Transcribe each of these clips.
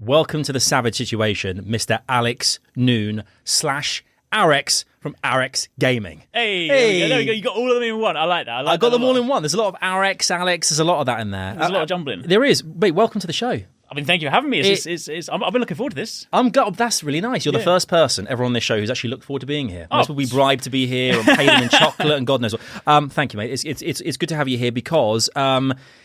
Welcome to the savage situation, Mr. Alex Noon / Arekkz from Arekkz Gaming. Hey, there we go. You got all of them in one. I like that. I got them all in one. There's a lot of Arekkz, Alex. There's a lot of that in there. There's a lot of jumbling. There is. Wait, welcome to the show. I mean, thank you for having me. I've been looking forward to this. That's really nice. You're the first person ever on this show who's actually looked forward to being here. Most people we bribed to be here and paid them in chocolate and God knows what. Thank you, mate. It's good to have you here because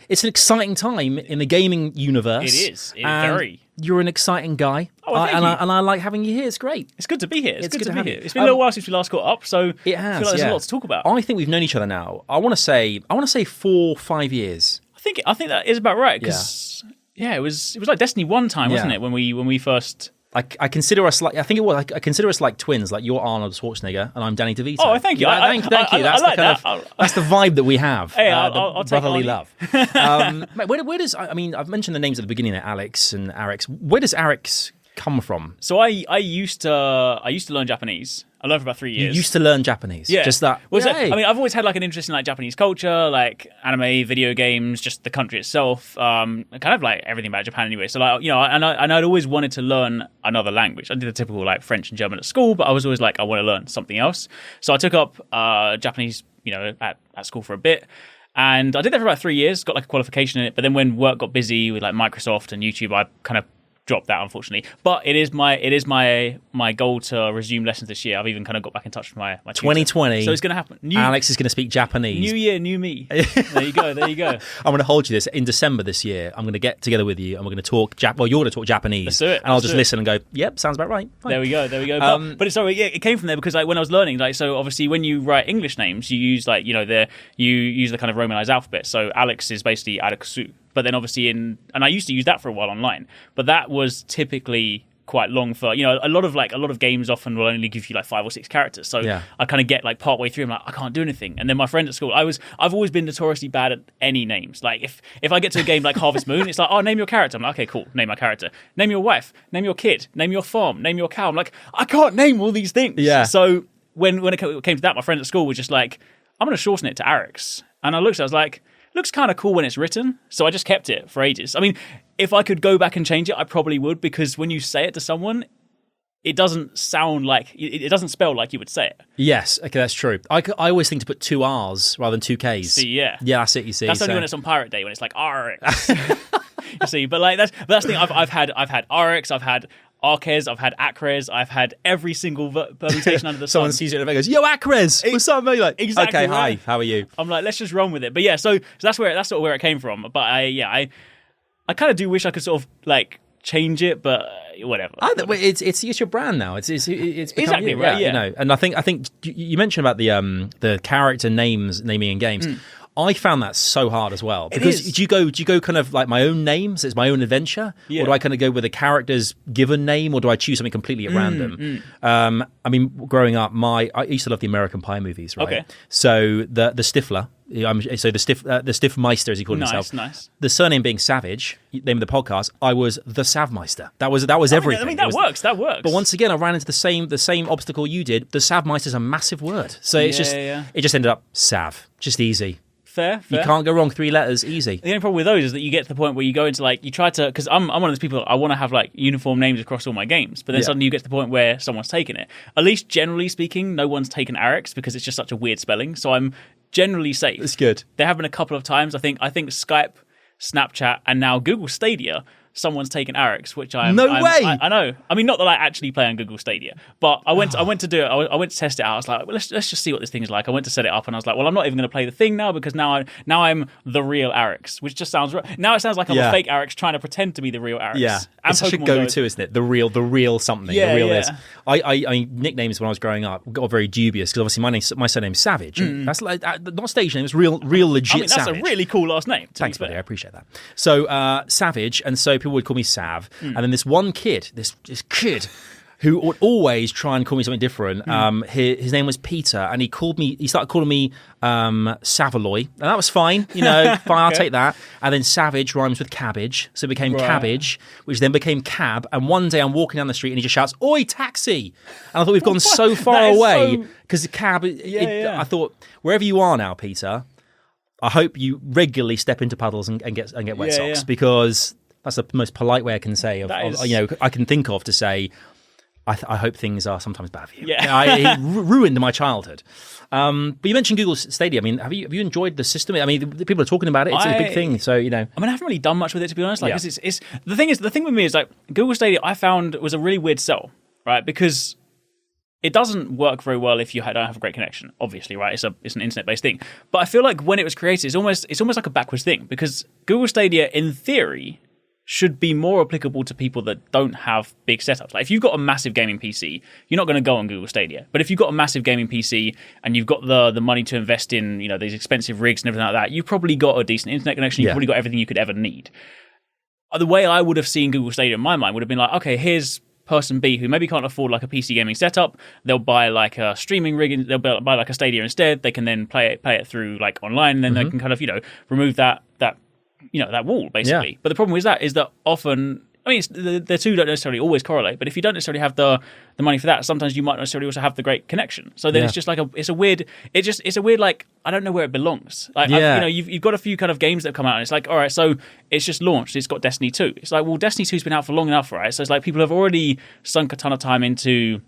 it's an exciting time in the gaming universe. It is. Very. You're an exciting guy. Thank you. And I like having you here. It's great. It's good to be here. It's good to be here. It's been a little while since we last caught up, so it has, I feel like there's a lot to talk about. I think we've known each other now. I want to say 4-5 years. I think that is about right because it was like Destiny 1 time, wasn't it? When we first. I consider us like I consider us like twins. Like you're Arnold Schwarzenegger and I'm Danny DeVito. Oh, thank you. Thank you. That's like that's the vibe that we have. Hey, I'll take brotherly love. Mate, where does I've mentioned the names at the beginning there, Alex and Arekkz. Where does Arekkz come from? So I used to learn Japanese. I learned for about 3 years. You used to learn Japanese? Yeah. Just that? I mean, I've always had like an interest in like Japanese culture, like anime, video games, just the country itself, kind of like everything about Japan anyway. So like, and I'd always wanted to learn another language. I did the typical like French and German at school, but I was always like, I want to learn something else. So I took up Japanese, at school for a bit. And I did that for about 3 years, got like a qualification in it. But then when work got busy with like Microsoft and YouTube, I kind of dropped that, unfortunately. But it is my goal to resume lessons this year. I've even kind of got back in touch with my 2020. So it's going to happen. Alex is going to speak Japanese. New year, new me. There you go. I'm going to hold you this. In December this year, I'm going to get together with you and we're going to talk you're going to talk Japanese. Let's do it. And I'll just listen and go, yep, sounds about right. Fine. There we go. But it came from there because like when I was learning, like, so obviously when you write English names, you use like, you use the kind of Romanized alphabet. So Alex is basically Arekkz. But then obviously and I used to use that for a while online, but that was typically quite long for, a lot of games often will only give you like 5 or 6 characters. So I kind of get like part way through, I'm like, I can't do anything. And then my friend at school, I've always been notoriously bad at any names. Like if I get to a game like Harvest Moon, it's like, oh, name your character. I'm like, okay, cool, name my character. Name your wife, name your kid, name your farm, name your cow. I'm like, I can't name all these things. Yeah. So when it came to that, my friend at school was just like, I'm going to shorten it to Arekkz. And I looked, I was like, looks kind of cool when it's written, so I just kept it for ages. I mean, if I could go back and change it, I probably would, because when you say it to someone, it doesn't sound like, it doesn't spell like you would say it. Yes, okay, that's true. I always think to put 2 R's rather than 2 Ks. See, yeah. Yeah, that's it, you see. That's only when it's on Pirate Day, when it's like Arekkz. You see, but like that's the thing. I've had Arekkz, I've had Arekkz, I've had Arekkz, I've had every single permutation under the sun. Someone sees it and goes, "Yo, Arekkz, what's up, mate?" You're like, exactly. Okay, right. hi, how are you? I'm like, let's just run with it. But yeah, so that's sort of where it came from. But I kind of do wish I could sort of like change it, but whatever. It's your brand now. It's exactly you, right. Yeah. And I think you mentioned about the character names naming in games. I found that so hard as well, because do you go kind of like my own names? It's my own adventure, or do I kind of go with a character's given name, or do I choose something completely at random? I mean, growing up, I used to love the American Pie movies, right? Okay. So the Stifler, the Stiffmeister as he called himself. Nice. The surname being Savage, name of the podcast. I was the Savmeister. That was everything. I mean that works. But once again, I ran into the same obstacle you did. The Savmeister is a massive word, so it just ended up Sav, just easy. Fair. You can't go wrong. 3 letters, easy. The only problem with those is that you get to the point where you go into like, you try to, because I'm one of those people, I want to have like uniform names across all my games, but then suddenly you get to the point where someone's taken it. At least generally speaking, no one's taken Arekkz because it's just such a weird spelling. So I'm generally safe. It's good. There have been a couple of times, I think Skype, Snapchat, and now Google Stadia, someone's taken Arekkz, which I know. I mean, not that I actually play on Google Stadia, but I went to do it. I went to test it out. I was like, well, let's just see what this thing is like. I went to set it up, and I was like, well, I'm not even going to play the thing now, because now I'm the real Arekkz, which just sounds now it sounds like I'm a fake Arekkz trying to pretend to be the real Arekkz. Yeah, and it's such a go-to, isn't it? The real something. Yeah, the real yeah. is. I mean, nicknames when I was growing up got very dubious, because obviously my surname's Savage. That's like not stage name. It's real legit. I mean, that's Savage. a really cool last name. Thanks, buddy. I appreciate that. So Savage, and so people would call me Sav. And then this one kid, this kid who would always try and call me something different. His name was Peter, and he started calling me Savaloy, and that was fine, fine, I'll take that. And then Savage rhymes with cabbage, so it became Cabbage, which then became Cab. And one day I'm walking down the street and he just shouts, "Oi, taxi!" And I thought, we've gone so far away, because the cab, I thought, wherever you are now, Peter, I hope you regularly step into puddles and get wet socks, because That's the most polite way I can say I can think of to say. I hope things are sometimes bad for you. Yeah. It ruined my childhood. But you mentioned Google Stadia. I mean, have you enjoyed the system? I mean, the people are talking about it. It's a big thing. So I haven't really done much with it, to be honest. Like, it's the thing with me is like Google Stadia. I found was a really weird sell, right? Because it doesn't work very well if you don't have a great connection. Obviously, right? It's an internet-based thing. But I feel like when it was created, it's almost like a backwards thing because Google Stadia, in theory, should be more applicable to people that don't have big setups. Like if you've got a massive gaming PC, you're not going to go on Google Stadia. But if you've got a massive gaming PC and you've got the money to invest in, these expensive rigs and everything like that, you've probably got a decent internet connection. You've probably got everything you could ever need. The way I would have seen Google Stadia in my mind would have been like, okay, here's person B who maybe can't afford like a PC gaming setup. They'll buy like a streaming rig and they'll buy like a Stadia instead. They can then play it through like online, and then they can kind of, remove that wall basically. Yeah. But the problem with that is that often, I mean, the two don't necessarily always correlate. But if you don't necessarily have the money for that, sometimes you might not necessarily also have the great connection. So then it's just like it's a weird like I don't know where it belongs. Like you've got a few kind of games that have come out, and it's like, all right, so it's just launched. It's got Destiny 2. It's like, well, Destiny 2's been out for long enough, right? So it's like people have already sunk a ton of time into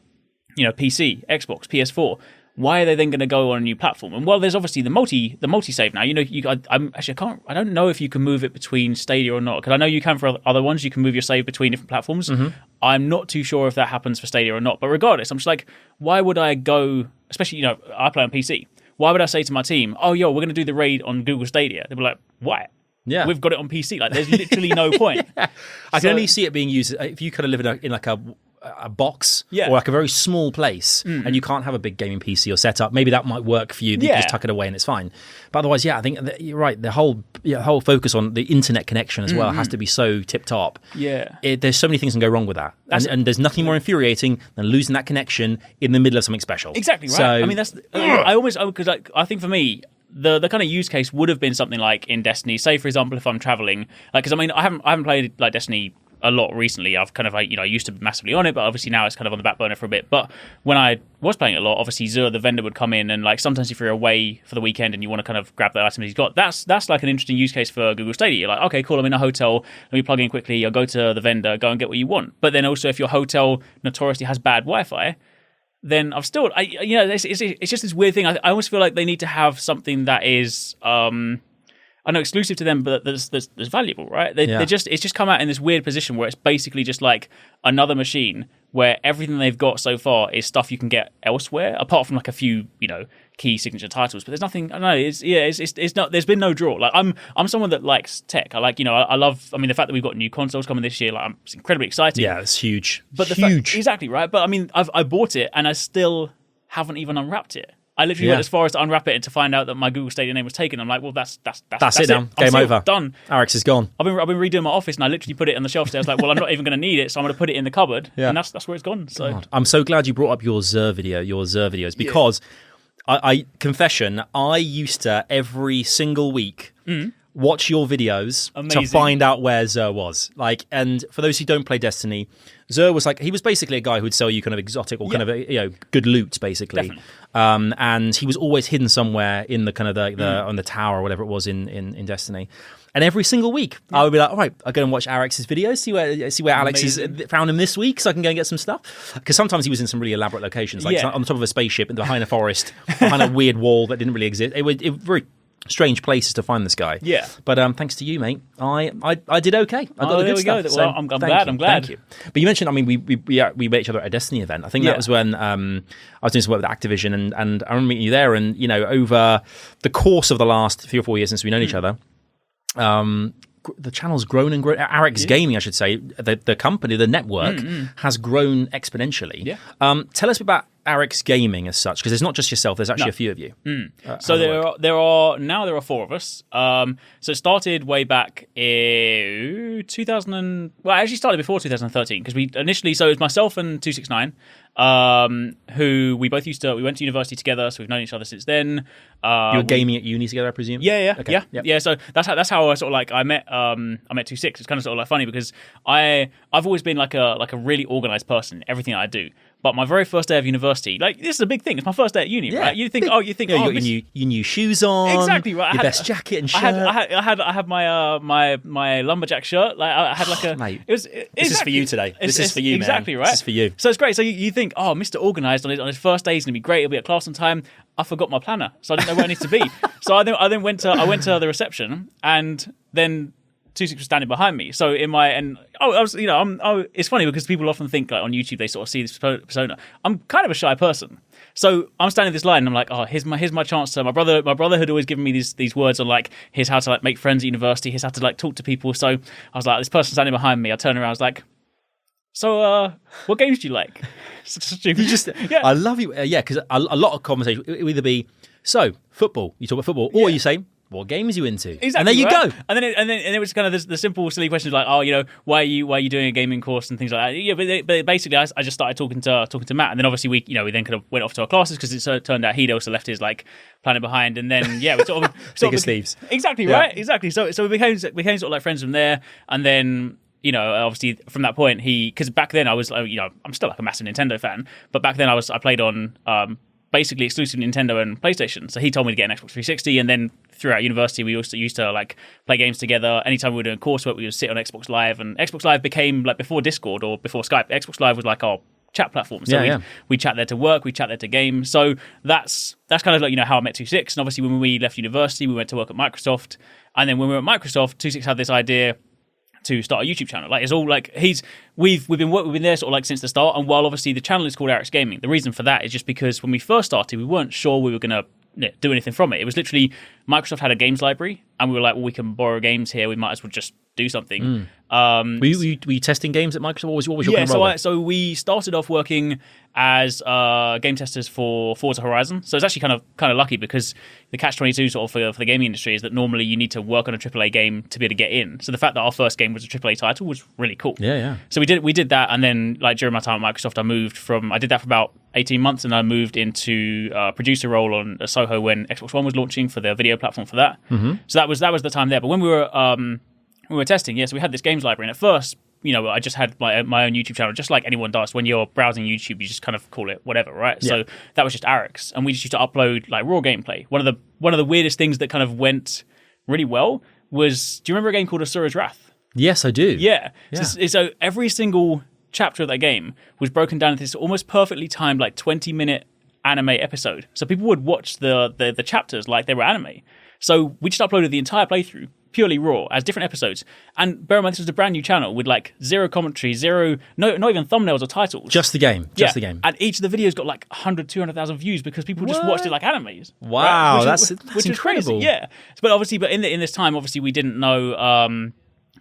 PC, Xbox, PS4. Why are they then going to go on a new platform? And there's obviously the multi save now. I don't know if you can move it between Stadia or not, because I know you can for other ones. You can move your save between different platforms. Mm-hmm. I'm not too sure if that happens for Stadia or not. But regardless, I'm just like, why would I go? Especially I play on PC. Why would I say to my team, "Oh, we're going to do the raid on Google Stadia"? They'd be like, "Why? Yeah, we've got it on PC." Like, there's literally no point. I can only see it being used if you kind of live in like a box or like a very small place and you can't have a big gaming PC or setup. Maybe that might work for you. You can just tuck it away and it's fine. But otherwise, I think you're right. The whole focus on the internet connection as well has to be so tip top. Yeah, there's so many things can go wrong with that, and there's nothing more infuriating than losing that connection in the middle of something special. Exactly right. So, I mean, that's because I think for me, the kind of use case would have been something like in Destiny. Say, for example, if I'm traveling, like, because I mean, I haven't played like Destiny a lot recently. I've kind of I used to be massively on it, but obviously now it's kind of on the back burner for a bit. But when I was playing it a lot, obviously Zur, the vendor, would come in, and like sometimes if you're away for the weekend and you want to kind of grab the items he's got, that's like an interesting use case for Google Stadia. You're like, okay, cool, I'm in a hotel, let me plug in quickly, I'll go to the vendor, go and get what you want. But then also if your hotel notoriously has bad Wi-Fi, then I've still, it's just this weird thing. I almost feel like they need to have something that is, I know exclusive to them, but that's valuable, right? It's just come out in this weird position where it's basically just like another machine where everything they've got so far is stuff you can get elsewhere, apart from like a few, key signature titles. But there's nothing. I don't know. It's not. There's been no draw. Like I'm someone that likes tech. I like, I love. I mean, the fact that we've got new consoles coming this year, like, it's incredibly exciting. Yeah, it's huge. But huge. Exactly right. But I mean, I bought it and I still haven't even unwrapped it. I literally went as far as to unwrap it and to find out that my Google Stadia name was taken. I'm like, well, that's it now. Game over. Done. Arekkz is gone. I've been redoing my office, and I literally put it on the shelf. So I was like, well, I'm not even going to need it, so I'm going to put it in the cupboard, and that's where it's gone. So God. I'm so glad you brought up your Zur videos, because I confession, I used to every single week watch your videos to find out where Zur was. Like, and for those who don't play Destiny, Zur was like, he was basically a guy who'd sell you kind of exotic or kind of good loot, basically. And he was always hidden somewhere in the kind of the on the tower or whatever it was in Destiny. And every single week, I would be like, all right, I'll go and watch Arekkz's videos, see where Alex is found him this week, so I can go and get some stuff. Because sometimes he was in some really elaborate locations, like on the top of a spaceship, behind a forest, behind a weird wall that didn't really exist. It was very strange places to find this guy. Yeah. But thanks to you, mate, I did okay. I got the good stuff. Well, I'm glad. I'm glad. Thank you. But you mentioned, I mean, we met each other at a Destiny event. I think that was when I was doing some work with Activision, and I remember meeting you there. And over the course of the last 3 or 4 years since we've known each other, the channel's grown and grown. Arekkz Gaming, I should say, the company, the network, has grown exponentially. Yeah. Tell us about Arekkz Gaming as such, because it's not just yourself. There's actually a few of you. So there are 4 of us. So it started way back in 2000. Well, I actually started before 2013, because we initially. So it was myself and 269. Who we both we went to university together, so we've known each other since then. You were gaming at uni together, I presume? Yeah. Okay. Yeah. So that's how I sort of like I met 26. It's kind of sort of like funny because I've always been like a really organized person in everything that I do. But my very first day of university, like this is a big thing. It's my first day at uni, right? You think, you got your new shoes on, exactly right. Your best jacket and shirt. I had my lumberjack shirt. Like I had like a. Mate, this is for you today. This is for you, man. Exactly right. This is for you. So it's great. So you think, oh, Mr. Organised on his first day is going to be great. He'll be at class on time. I forgot my planner, so I didn't know where I needed to be. So I then went to the reception, and then 26 was standing behind me. So it's funny because people often think like on YouTube they sort of see this persona. I'm kind of a shy person, so I'm standing in this line and I'm like, oh, here's my chance to. My brother had always given me these words on like, here's how to like make friends at university. Here's how to like talk to people. So I was like, this person standing behind me. I turned around, I was like, so what games do you like? I love you. Because a lot of conversation it will either be football. You talk about football, or you say, what games are you into? Exactly, and there you go. And then it was kind of the simple, silly questions like, oh, why are you doing a gaming course and things like that. Yeah, but basically, I just started talking to Matt, and then obviously we then kind of went off to our classes because it turned out he'd also left his like planner behind, and then we sort of bigger sleeves. Exactly right, exactly. So we became sort of like friends from there, and then. Obviously from that point, because back then I was, I'm still like a massive Nintendo fan, but back then I played on basically exclusive Nintendo and PlayStation. So he told me to get an Xbox 360, and then throughout university we also used to like play games together. Anytime we were doing coursework, we would sit on Xbox Live, and Xbox Live became like before Discord or before Skype. Xbox Live was like our chat platform. So we chat there to work, we chat there to game. So that's kind of like how I met 26. And obviously when we left university, we went to work at Microsoft, and then when we were at Microsoft, 26 had this idea to start a YouTube channel. Like it's all like we've been there sort of like since the start. And while obviously the channel is called Arekkz Gaming, the reason for that is just because when we first started, we weren't sure we were going to do anything from it. It was literally Microsoft had a games library, and we were like, well, we can borrow games here. We might as well just do something. Were you testing games at Microsoft? What was your kind of role? So we started off working as game testers for Forza Horizon. So it's actually kind of lucky because the catch-22 sort of for the gaming industry is that normally you need to work on a AAA game to be able to get in. So the fact that our first game was a AAA title was really cool. Yeah. So we did that, and then like during my time at Microsoft, I did that for about 18 months, and I moved into a producer role on Soho when Xbox One was launching for the video platform for that. Mm-hmm. So that was the time there. But when we were testing, so we had this games library, and at first, I just had my own YouTube channel, just like anyone does. When you're browsing YouTube, you just kind of call it whatever, right? Yeah. So that was just Arekkz, and we just used to upload like raw gameplay. One of the weirdest things that kind of went really well was, do you remember a game called Asura's Wrath? Yes, I do. Yeah. So every single chapter of that game was broken down into this almost perfectly timed like 20-minute anime episode. So people would watch the chapters like they were anime. So we just uploaded the entire playthrough purely raw as different episodes. And bear in mind, this was a brand new channel with like zero commentary, not even thumbnails or titles. Just the game. Just the game. And each of the videos got like 100, 200,000 views because people just watched it like animes. Wow, right? that's Crazy. incredible. Yeah. But in this time, obviously we didn't know what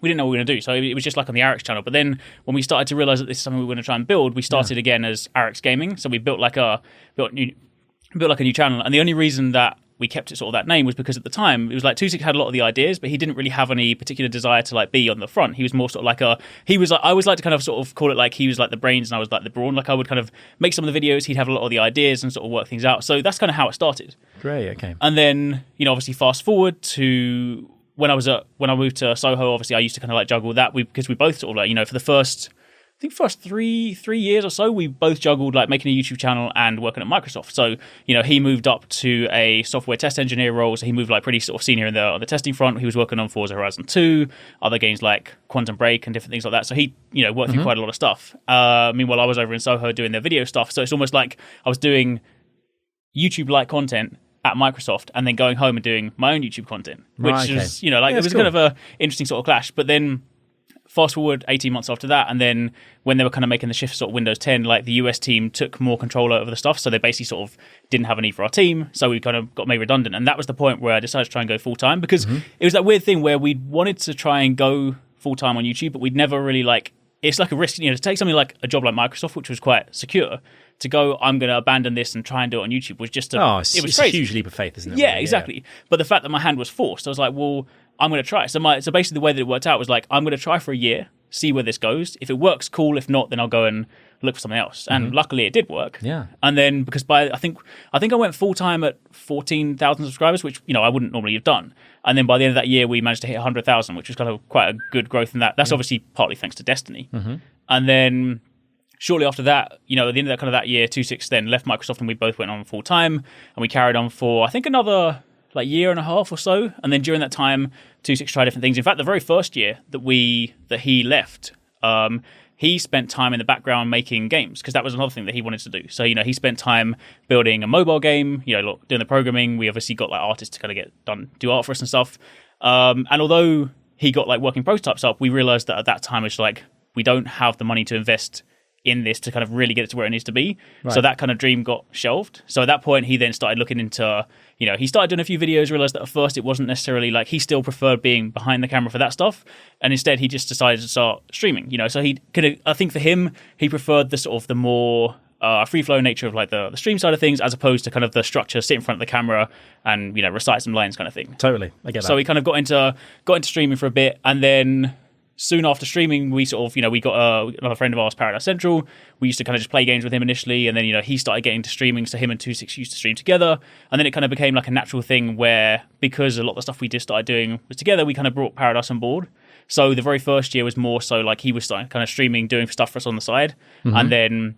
we were going to do. So it was just like on the Arekkz channel. But then when we started to realize that this is something we were going to try and build, we started again as Arekkz Gaming. So we built a new channel. And the only reason that we kept it sort of that name was because at the time it was like 26 had a lot of the ideas, but he didn't really have any particular desire to like be on the front. He was more sort of like I always like to kind of sort of call it like he was like the brains and I was like the brawn. Like I would kind of make some of the videos, he'd have a lot of the ideas and sort of work things out. So that's kind of how it started. Great, okay. And then, obviously fast forward to when I moved to Soho, obviously I used to kind of like juggle that because we both sort of like, for the first 3 years or so, we both juggled like making a YouTube channel and working at Microsoft. So, he moved up to a software test engineer role. So he moved like pretty sort of senior on the testing front. He was working on Forza Horizon 2, other games like Quantum Break and different things like that. So he, worked through quite a lot of stuff. Meanwhile, I was over in Soho doing their video stuff. So it's almost like I was doing YouTube-like content at Microsoft and then going home and doing my own YouTube content, which was, it was cool. Kind of a interesting sort of clash. But then fast forward 18 months after that, and then when they were kind of making the shift sort of Windows 10, like the US team took more control over the stuff, so they basically sort of didn't have a need for our team, so we kind of got made redundant. And that was the point where I decided to try and go full-time, because it was that weird thing where we wanted to try and go full-time on YouTube, but we'd never really it's like a risk, to take something like a job like Microsoft, which was quite secure, to go, I'm going to abandon this and try and do it on YouTube was just it was a huge leap of faith, isn't it? Yeah, really? Exactly. Yeah. But the fact that my hand was forced, I was like, well, I'm going to try. So basically the way that it worked out was like, I'm going to try for a year, see where this goes. If it works, cool. If not, then I'll go and look for something else. And luckily it did work. Yeah. And then because I think I went full time at 14,000 subscribers, which, I wouldn't normally have done. And then by the end of that year, we managed to hit 100,000, which was kind of quite a good growth in that. That's obviously partly thanks to Destiny. And then shortly after that, at the end of that kind of that year, 26 then left Microsoft and we both went on full time, and we carried on for I think another like year and a half or so. And then during that time, 26 tried different things. In fact, the very first year that he left, he spent time in the background making games, because that was another thing that he wanted to do. So, he spent time building a mobile game, doing the programming. We obviously got like artists to kind of do art for us and stuff. And although he got like working prototypes up, we realized that at that time it's like, we don't have the money to invest in this to kind of really get it to where it needs to be. Right. So that kind of dream got shelved. So at that point, he then started looking into, he started doing a few videos, realized that at first it wasn't necessarily like, he still preferred being behind the camera for that stuff. And instead he just decided to start streaming, so I think for him, he preferred the sort of the more free flow nature of like the stream side of things, as opposed to kind of the structure, sit in front of the camera and, recite some lines kind of thing. Totally. I get that. So he kind of got into streaming for a bit, and then soon after streaming, we sort of, we got another friend of ours, Paradise Central. We used to kind of just play games with him initially, and then, he started getting into streaming, so him and 26 used to stream together. And then it kind of became like a natural thing where, because a lot of the stuff we just started doing was together, we kind of brought Paradise on board. So the very first year was more so like he was starting kind of streaming, doing stuff for us on the side. Mm-hmm. And then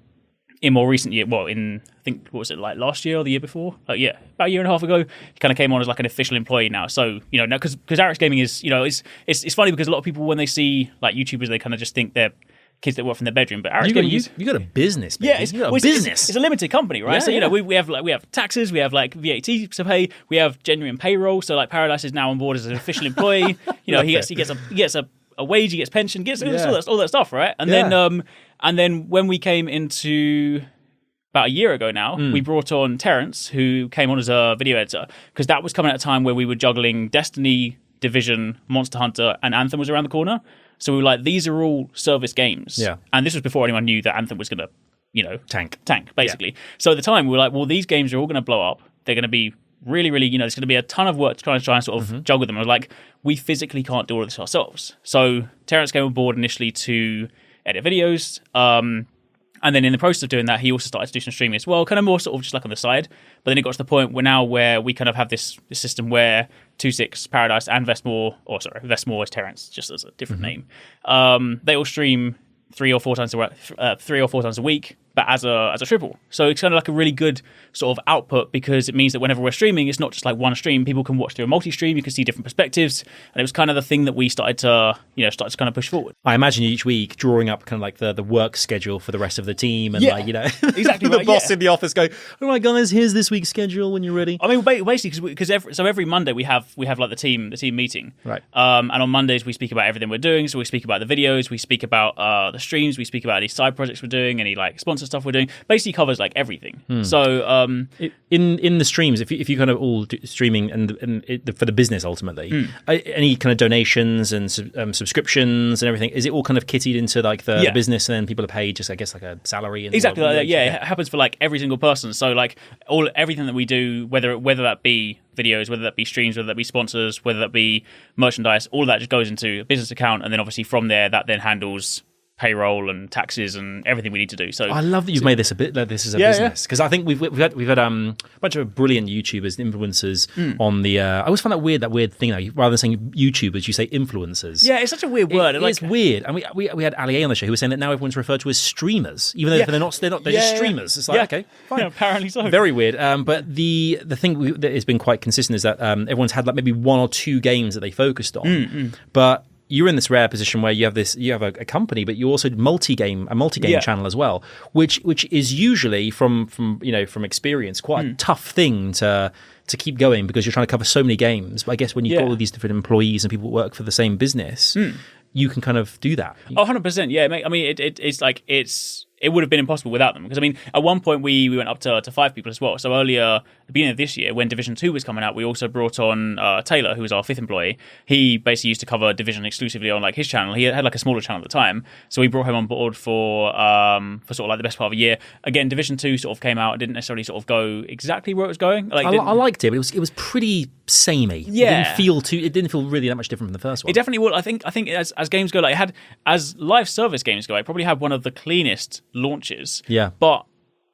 in more recent year, I think, what was it, like last year or the year before? About a year and a half ago, he kind of came on as like an official employee now. So, now, because Arekkz Gaming is, it's funny because a lot of people, when they see like YouTubers, they kind of just think they're kids that work from their bedroom. But Arekkz Gaming, you got a business, baby. Yeah, it's a limited company, right? Yeah, so, we have taxes, we have like VAT to pay, we have genuine payroll. So like Paradise is now on board as an official employee. He gets a wage, he gets pension, gets all that stuff, right? And then when we came into about a year ago now, we brought on Terrence, who came on as a video editor, because that was coming at a time where we were juggling Destiny, Division, Monster Hunter, and Anthem was around the corner. So we were like, these are all service games. Yeah. And this was before anyone knew that Anthem was going to, tank, basically. Yeah. So at the time, we were like, well, these games are all going to blow up. They're going to be really, really, there's going to be a ton of work to try and sort of juggle them. I was like, we physically can't do all of this ourselves. So Terrence came on board initially to edit videos. And then in the process of doing that, he also started to do some streaming as well, kind of more sort of just like on the side. But then it got to the point where we kind of have this system where 26, Paradise, and Vestmore is Terrence, just as a different name. They all stream 3 or 4 times a week, but as a triple. So it's kind of like a really good sort of output, because it means that whenever we're streaming, it's not just like one stream. People can watch through a multi-stream. You can see different perspectives. And it was kind of the thing that we started to kind of push forward. I imagine each week drawing up kind of like the work schedule for the rest of the team, and exactly the boss in the office going, "All right, guys, here's this week's schedule when you're ready." I mean, basically, because every Monday we have like the team meeting, right? And on Mondays we speak about everything we're doing. So we speak about the videos, we speak about the streams, we speak about any side projects we're doing, any like sponsor stuff we're doing. Basically covers like everything. So in the streams, if you kind of all do streaming and for the business ultimately, any kind of donations and subscriptions and everything, is it all kind of kitted into like the business, and then people are paid just, I guess, like a salary? And exactly like that. Yeah, it happens for like every single person. So like everything that we do, whether that be videos, whether that be streams, whether that be sponsors, whether that be merchandise, all of that just goes into a business account, and then obviously from there that then handles payroll and taxes and everything we need to do. So I love that you've made this a bit like this is a business, because I think we've had a bunch of brilliant YouTubers and influencers on the. I always find that weird thing though. Rather than saying YouTubers, you say influencers. Yeah, it's such a weird word. It's weird, and we had Ali A on the show who was saying that now everyone's referred to as streamers, even though they're not. They're just streamers. It's like okay, fine. Yeah, apparently so. Very weird. But the thing that has been quite consistent is that everyone's had like maybe 1 or 2 games that they focused on, but you're in this rare position where you have a company, but you also a multi-game channel as well, which is usually from experience quite a tough thing to keep going, because you're trying to cover so many games. But I guess when you've got all these different employees and people who work for the same business, you can kind of do that. 100%. Yeah, I mean, it would have been impossible without them. Because, I mean, at one point we went up to 5 people as well. So earlier, at the beginning of this year, when Division 2 was coming out, we also brought on Taylor, who was our 5th employee. He basically used to cover Division exclusively on like his channel. He had like a smaller channel at the time. So we brought him on board for sort of like the best part of a year. Again, Division 2 sort of came out and didn't necessarily sort of go exactly where it was going. Like, I liked it, but it was pretty samey. Yeah. It didn't feel really that much different from the first one. It definitely would. I think as games go, like as live service games go, it probably had one of the cleanest launches. Yeah. But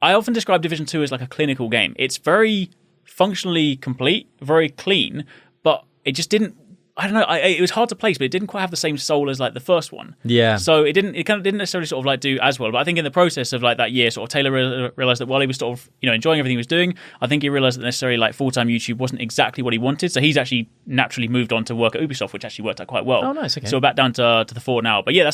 I often describe Division 2 as like a clinical game. It's very functionally complete, very clean, but it just didn't. I don't know. It was hard to place, but it didn't quite have the same soul as like the first one. Yeah. So it kind of didn't necessarily sort of like do as well. But I think in the process of like that year, sort of Taylor realized that while he was sort of enjoying everything he was doing, I think he realized that necessarily like full-time YouTube wasn't exactly what he wanted. So he's actually naturally moved on to work at Ubisoft, which actually worked out quite well. Oh, nice. Okay. So we're back down to the 4 now. But yeah,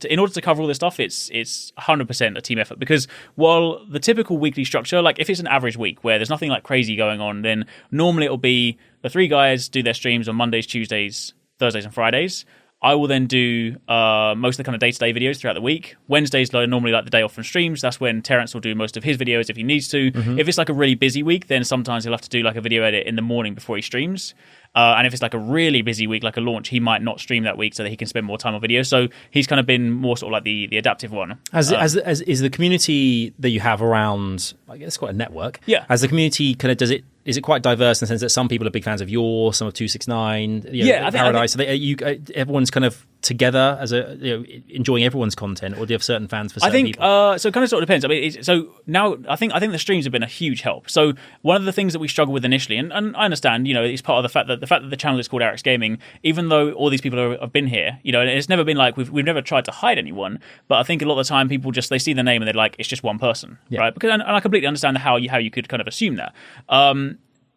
in order to cover all this stuff, it's 100% a team effort, because while the typical weekly structure, like if it's an average week where there's nothing like crazy going on, then normally it'll be the 3 guys do their streams on Mondays, Tuesdays, Thursdays and Fridays. I will then do most of the kind of day-to-day videos throughout the week. Wednesdays are normally like the day off from streams. That's when Terrence will do most of his videos if he needs to. If it's like a really busy week, then sometimes he'll have to do like a video edit in the morning before he streams. And if it's like a really busy week, like a launch, he might not stream that week so that he can spend more time on video. So he's kind of been more sort of like the adaptive one. As is the community that you have around, I guess, quite a network. Yeah. As the community kind of is it quite diverse in the sense that some people are big fans of yours, some of 269, Paradise? Everyone's kind of together as enjoying everyone's content, or do you have certain fans for certain people? So it kind of sort of depends. I mean, so now I think the streams have been a huge help. So one of the things that we struggled with initially, and I understand, it's part of the fact that the channel is called Arekkz Gaming, even though all these people have been here, and it's never been like we've never tried to hide anyone. But I think a lot of the time people they see the name and they're like, it's just one person, right? Because and I completely understand how you could kind of assume that.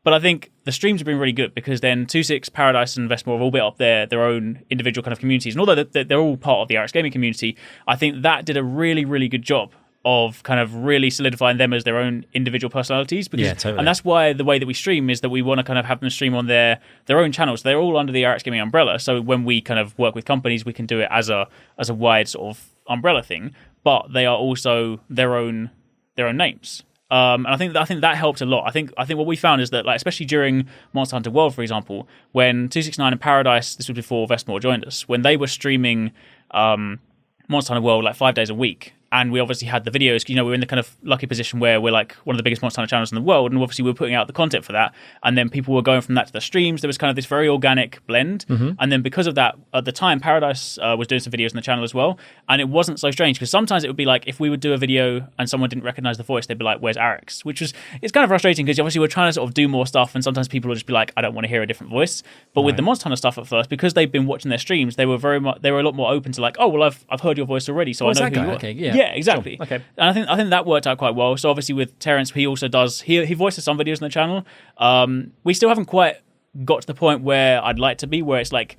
But I think the streams have been really good, because then 26, Paradise and Vestmore have all built up their own individual kind of communities. And although they're all part of the Arekkz Gaming community, I think that did a really, really good job of kind of really solidifying them as their own individual personalities. Because, totally. And that's why the way that we stream is that we want to kind of have them stream on their own channels. They're all under the Arekkz Gaming umbrella. So when we kind of work with companies, we can do it as a wide sort of umbrella thing. But they are also their own names. And I think that helped a lot. I think what we found is that, like, especially during Monster Hunter World, for example, when 269 and Paradise, this was before Vestmore joined us, when they were streaming Monster Hunter World like 5 days a week, and we obviously had the videos, we're in the kind of lucky position where we're like one of the biggest Monster Hunter channels in the world, and obviously we were putting out the content for that, and then people were going from that to the streams. There was kind of this very organic blend, and then because of that, at the time, Paradise was doing some videos on the channel as well, and it wasn't so strange, because sometimes it would be like, if we would do a video and someone didn't recognize the voice, they'd be like, where's Arekkz? It's kind of frustrating, because obviously we're trying to sort of do more stuff, and sometimes people will just be like, I don't want to hear a different voice. But with the Monster Hunter stuff at first, because they've been watching their streams, they were a lot more open to like, oh, well, I've heard your voice already, so I know who you are. Okay, yeah. Yeah, exactly. Sure. Okay. And I think that worked out quite well. So obviously with Terrence, he also does he voices some videos on the channel. We still haven't quite got to the point where I'd like to be, where it's like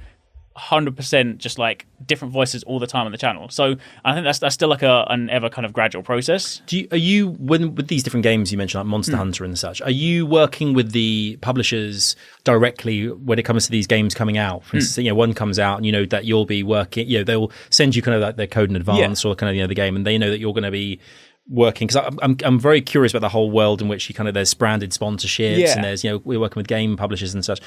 100% just like different voices all the time on the channel. So I think that's still like an ever kind of gradual process. Are you with these different games you mentioned, like Monster Hunter and such, are you working with the publishers directly when it comes to these games coming out? For instance, one comes out and that you'll be working, they'll send you kind of like their code in advance, or kind of the game, and they know that you're going to be working, because I'm very curious about the whole world in which there's branded sponsorships, and there's we're working with game publishers and such.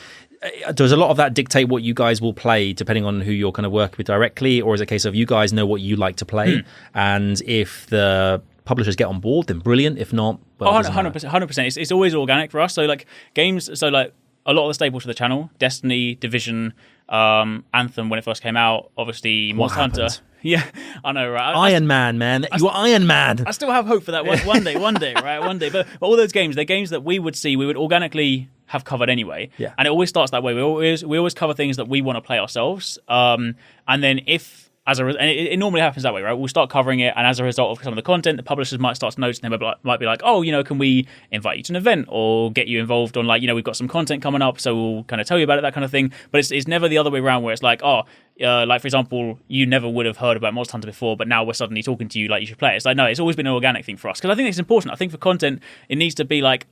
Does a lot of that dictate what you guys will play depending on who you're kind of working with directly, or is it a case of you guys know what you like to play, and if the publishers get on board, then brilliant. If not, well, 100%. It's always organic for us. So like games, so like a lot of the staples for the channel: Destiny, Division, Anthem when it first came out, obviously Monster Hunter. Yeah, I know, right? Iron Man, man. You were Iron Man. I still have hope for that one day, right? One day. But all those games, they're games that we would organically have covered anyway. Yeah. And it always starts that way. We always cover things that we want to play ourselves. And then it normally happens that way, right? We'll start covering it, and as a result of some of the content, the publishers might start to notice, and they might be like, oh, can we invite you to an event or get you involved on, like, we've got some content coming up, so we'll kind of tell you about it, that kind of thing. But it's never the other way around, where it's like, like, for example, you never would have heard about Monster Hunter before, but now we're suddenly talking to you like you should play it. It's like, no, it's always been an organic thing for us, because I think it's important. I think for content, it needs to be like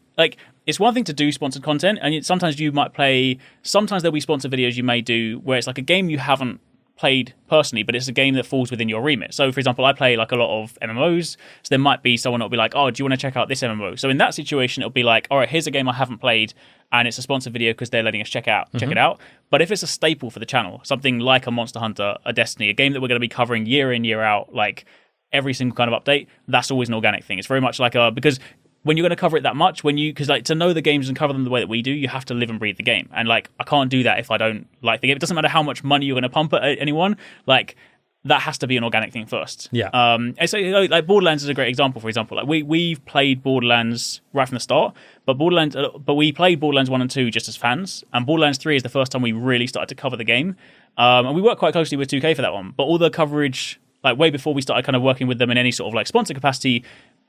it's one thing to do sponsored content, and sometimes you might play, sometimes there'll be sponsored videos you may do where it's like a game you haven't played personally, but it's a game that falls within your remit. So for example, I play like a lot of MMOs, so there might be someone that'll be like, oh, do you want to check out this MMO? So in that situation, it'll be like, all right, here's a game I haven't played, and it's a sponsored video because they're letting us check it out. But if it's a staple for the channel, something like a Monster Hunter, a Destiny, a game that we're going to be covering year in, year out, like every single kind of update, that's always an organic thing. It's very much like because when you're going to cover it that much, because like to know the games and cover them the way that we do, you have to live and breathe the game. And like, I can't do that if I don't like the game. It doesn't matter how much money you're going to pump at anyone. Like, that has to be an organic thing first. Yeah. And so like Borderlands is a great example. For example, like we've played Borderlands right from the start, but we played Borderlands 1 and 2 just as fans, and Borderlands 3 is the first time we really started to cover the game. And we worked quite closely with 2K for that one. But all the coverage, like way before we started kind of working with them in any sort of like sponsor capacity,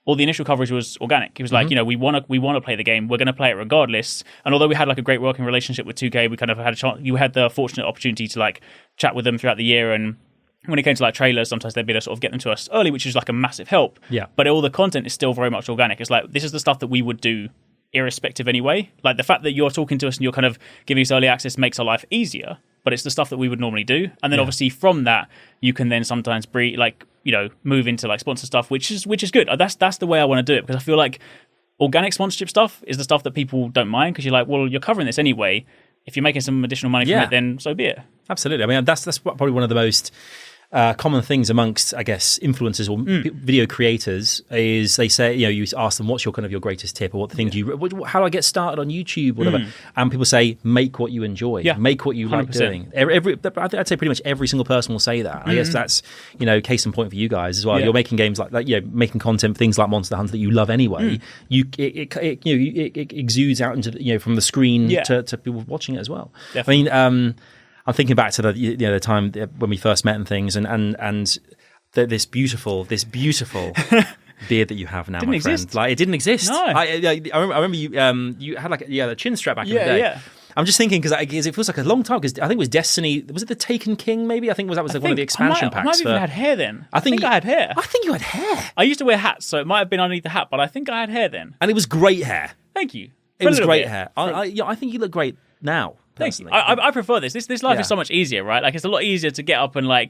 all the initial coverage was organic. It was like, we want to play the game. We're going to play it regardless. And although we had like a great working relationship with 2K, we kind of had a chance. You had the fortunate opportunity to like chat with them throughout the year, and when it came to like trailers, sometimes they'd be able to sort of get them to us early, which is like a massive help. Yeah. But all the content is still very much organic. It's like, this is the stuff that we would do irrespective anyway. Like the fact that you're talking to us and you're kind of giving us early access makes our life easier, but it's the stuff that we would normally do. And then obviously from that, you can then sometimes move into like sponsor stuff, which is good. That's the way I want to do it, because I feel like organic sponsorship stuff is the stuff that people don't mind, because you're like, well, you're covering this anyway. If you're making some additional money from it, then so be it. Absolutely. I mean, that's probably one of the most common things amongst, I guess, influencers or video creators is they say, you ask them, what's your greatest tip, or what thing how do I get started on YouTube, or whatever. And people say, make what you enjoy, make what you 100%. Like doing. I'd say pretty much every single person will say that. I guess that's, case in point for you guys as well. You're making games like making content for things like Monster Hunter that you love anyway. It exudes out into from the screen to people watching it as well. Definitely. I mean, I'm thinking back to the time when we first met and things, and this beautiful beard that you have now, my friend. Like, it didn't exist. No. I remember you had like a chin strap back in the day. Yeah. I'm just thinking because it feels like a long time, because I think it was Destiny. Was it the Taken King? Maybe that was one of the expansion packs. I might have even had hair then. I think I had hair. I think you had hair. I used to wear hats, so it might have been underneath the hat, but I think I had hair then. And it was great hair. Thank you. It was great hair. I think you look great now. Personally. I prefer this. This life is so much easier, right? Like, it's a lot easier to get up and not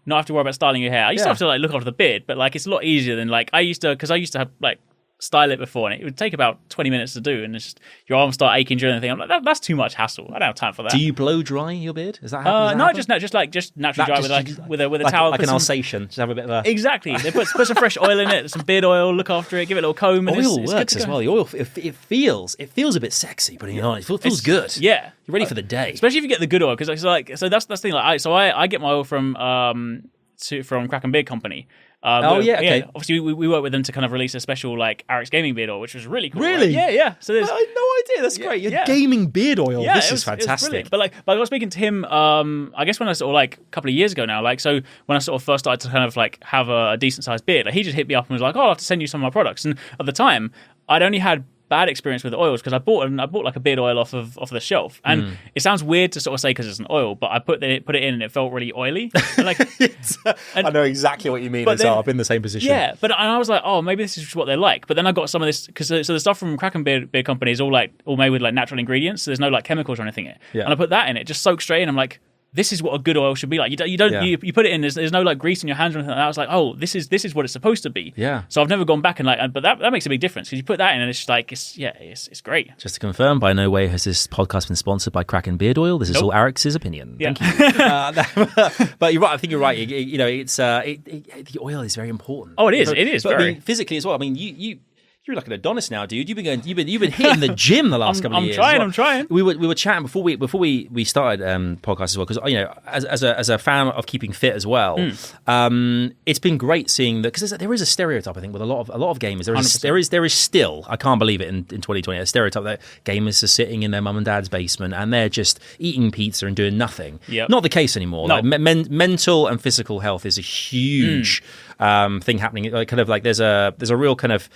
have to worry about styling your hair. I used to have to look after the beard, but like, it's a lot easier than like I used to have like style it before, and it would take about 20 minutes to do, and it's just your arms start aching during the thing. I'm like, that's too much hassle. I don't have time for that. Do you blow dry your beard? Is that happen? No, just naturally dry with a towel, like an Alsatian. Just have a bit of a exactly. They put some fresh oil in it, some beard oil. Look after it, give it a little comb. And oil works as well. The oil it feels a bit sexy, but it feels good. Yeah, you're ready for the day, especially if you get the good oil, because that's the thing. Like I get my oil from Kraken Beard Company. Okay. Obviously, we worked with them to kind of release a special like Arekkz Gaming beard oil, which was really cool. Really? Right? Yeah. So I had no idea. That's great. Your gaming beard oil. Yeah, this is fantastic. But I was speaking to him. I guess when I sort of like a couple of years ago now. Like, so when I sort of first started to kind of like have a decent sized beard, like, he just hit me up and was like, "Oh, I'll have to send you some of my products." And at the time, I'd only had bad experience with oils, because I bought like a beard oil off the shelf, and it sounds weird to sort of say because it's an oil, but I put it in and it felt really oily. And like, I know exactly what you mean. I've been in the same position. Yeah, but I was like, oh, maybe this is what they're like. But then I got some of this, because so the stuff from Kraken Beard Company is all made with like natural ingredients, so there's no like chemicals or anything in it. Yeah. And I put that in, it just soaks straight in. I'm like, this is what a good oil should be like. You put it in. There's no like grease in your hands or anything like that. I was like, oh, this is what it's supposed to be. Yeah. So I've never gone back and but that makes a big difference, because you put that in and it's just like it's great. Just to confirm, by no way has this podcast been sponsored by Kraken Beard Oil. This is all Arekkz's opinion. Yeah. Thank you. But you're right. I think you're right. It's the oil is very important. Oh, it is. It is. But very. I mean, physically as well. I mean, you're like an Adonis now, dude. You've been hitting the gym the last couple of years. I'm trying. We were chatting before we started podcast as well, because as a fan of keeping fit as well, it's been great seeing that, because there is a stereotype, I think, with a lot of gamers. There is still, I can't believe it, in 2020, a stereotype that gamers are sitting in their mum and dad's basement and they're just eating pizza and doing nothing. Yep. Not the case anymore. No. Like, mental and physical health is a huge thing happening. Like, kind of like there's a real kind of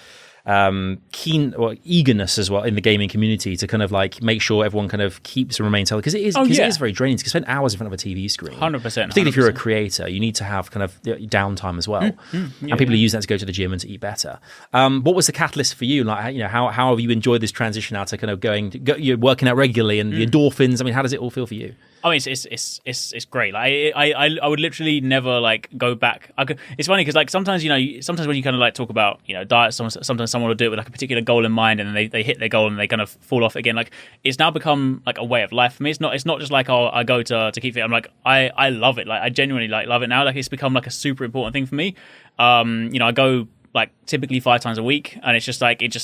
keen or eagerness as well in the gaming community to kind of like make sure everyone kind of keeps and remains healthy, because it is very draining to spend hours in front of a TV screen. 100%. Particularly if you're a creator, you need to have kind of downtime as well, and people use that to go to the gym and to eat better. What was the catalyst for you? Like, how have you enjoyed this transition out to kind of you're working out regularly and the endorphins? I mean, how does it all feel for you? I mean, it's great. Like, I would literally never like go back. It's funny because like sometimes when you kind of like talk about diet, sometimes someone will do it with like a particular goal in mind, and then they hit their goal and they kind of fall off again. Like, it's now become like a way of life for me. It's not just like, oh, I go to keep fit. I'm like, I love it. Like, I genuinely like love it now. Like, it's become like a super important thing for me. I go like typically 5 times a week, and it's just like it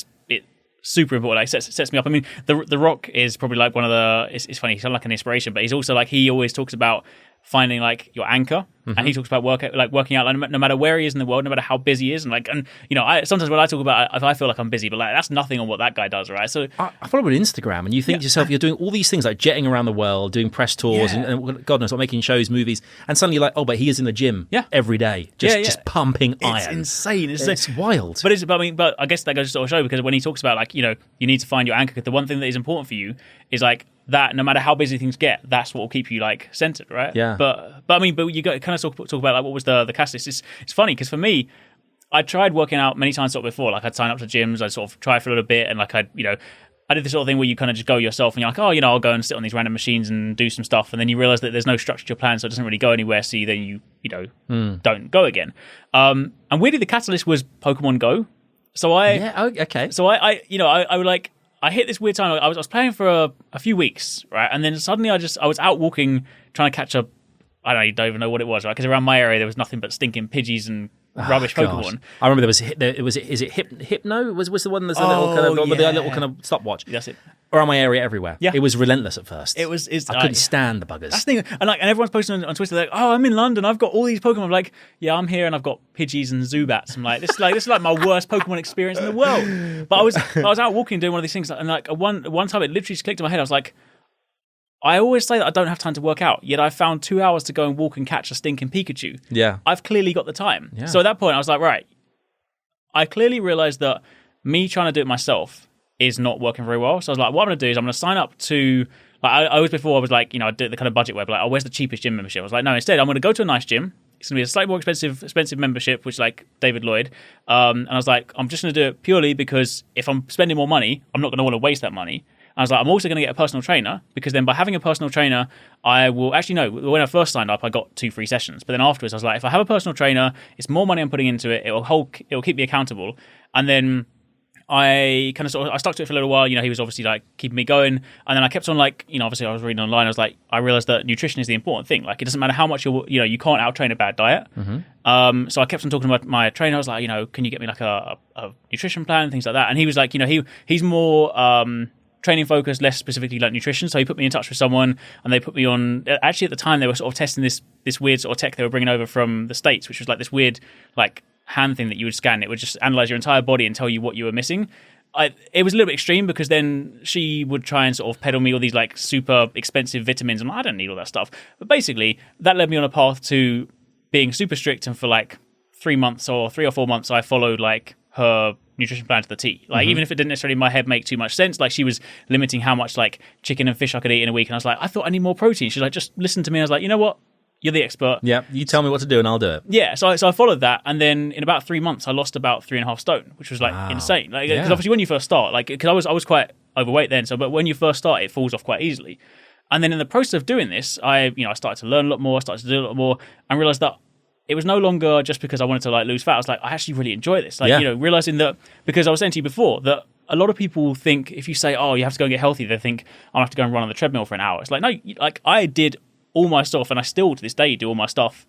super important. Like, sets me up. I mean, the Rock is probably like one of the. It's funny. He's like an inspiration, but he's also like, he always talks about finding like your anchor. And he talks about working out, like, no matter where he is in the world, no matter how busy he is, and you know, sometimes when I talk about it, I feel like I'm busy, but like that's nothing on what that guy does, right? So I follow him on Instagram, and you think to yourself, you're doing all these things like jetting around the world, doing press tours, and God knows what, making shows, movies, and suddenly you're like, oh, but he is in the gym every day, just pumping iron. It's insane. It's wild. But I guess that goes to sort of show, because when he talks about like, you know, you need to find your anchor, the one thing that is important for you is like that no matter how busy things get, that's what will keep you like centered, right? Yeah. But I mean, but you got kind of talk about like what was the catalyst. It's funny because for me, I tried working out many times sort of before. Like I'd sign up to gyms, I'd sort of try for a little bit, and like I did the sort of thing where you kind of just go yourself and you're like, oh, you know, I'll go and sit on these random machines and do some stuff, and then you realize that there's no structure to your plan, so it doesn't really go anywhere. So then you don't go again. And weirdly, the catalyst was Pokemon Go. So okay. So I would like. I hit this weird time. I was playing for a few weeks, right? And then suddenly I was out walking, trying to catch up. I don't even know what it was, right? Because around my area there was nothing but stinking Pidgeys and rubbish Pokemon. I remember there was is it Hypno was the one that's a little kind of with the little kind of stopwatch. That's it. Around my area everywhere. Yeah. It was relentless at first. I couldn't stand the buggers. That's the thing. And everyone's posting on Twitter like, oh, I'm in London, I've got all these Pokemon. I'm like, yeah, I'm here and I've got Pidgeys and Zubats. I'm like, this is like my worst Pokemon experience in the world. But I was out walking doing one of these things, and like one time it literally just clicked in my head. I was like, I always say that I don't have time to work out, yet I found 2 hours to go and walk and catch a stinking Pikachu. Yeah. I've clearly got the time. Yeah. So at that point I was like, right, I clearly realized that me trying to do it myself is not working very well. So I was like, what I'm going to do is I'm going to sign up to, like, I was like, you know, I did the kind of budget web, like, oh, where's the cheapest gym membership? I was like, no, instead I'm going to go to a nice gym. It's going to be a slightly more expensive membership, which is like David Lloyd. And I was like, I'm just going to do it purely because if I'm spending more money, I'm not going to want to waste that money. I was like, I'm also going to get a personal trainer, because then by having a personal trainer, I will actually know. When I first signed up, I got 2 free sessions. But then afterwards, I was like, if I have a personal trainer, it's more money I'm putting into it. It will keep me accountable. And then I kind of I stuck to it for a little while. You know, he was obviously like keeping me going. And then I kept on like, you know, obviously I was reading online. I was like, I realized that nutrition is the important thing. Like, it doesn't matter how much you can't out-train a bad diet. Mm-hmm. So I kept on talking about my trainer. I was like, you know, can you get me like a nutrition plan and things like that? And he was like, you know, he's more training focused, less specifically like nutrition. So he put me in touch with someone, and they put me on. Actually, at the time, they were sort of testing this weird sort of tech they were bringing over from the States, which was like this weird like hand thing that you would scan. It would just analyze your entire body and tell you what you were missing. It was a little bit extreme, because then she would try and sort of peddle me all these like super expensive vitamins, and I don't need all that stuff. But basically, that led me on a path to being super strict, and for like 3 or 4 months, I followed like her nutrition plan to the T. Like, even if it didn't necessarily in my head make too much sense, like she was limiting how much like chicken and fish I could eat in a week, and I was like, I thought I need more protein. She's like, just listen to me. I was like, you know what? You're the expert. Yeah, you tell me what to do and I'll do it. Yeah, so I followed that, and then in about 3 months, I lost about 3.5 stone, which was like insane. Like, because obviously when you first start, like, because I was quite overweight then, but when you first start, it falls off quite easily. And then in the process of doing this, I started to learn a lot more, I started to do a lot more, and realized that it was no longer just because I wanted to like lose fat. I was like, I actually really enjoy this. Like, realizing that, because I was saying to you before that a lot of people think if you say, oh, you have to go and get healthy, they think I'll have to go and run on the treadmill for an hour. It's like, no, like I did all my stuff, and I still to this day do all my stuff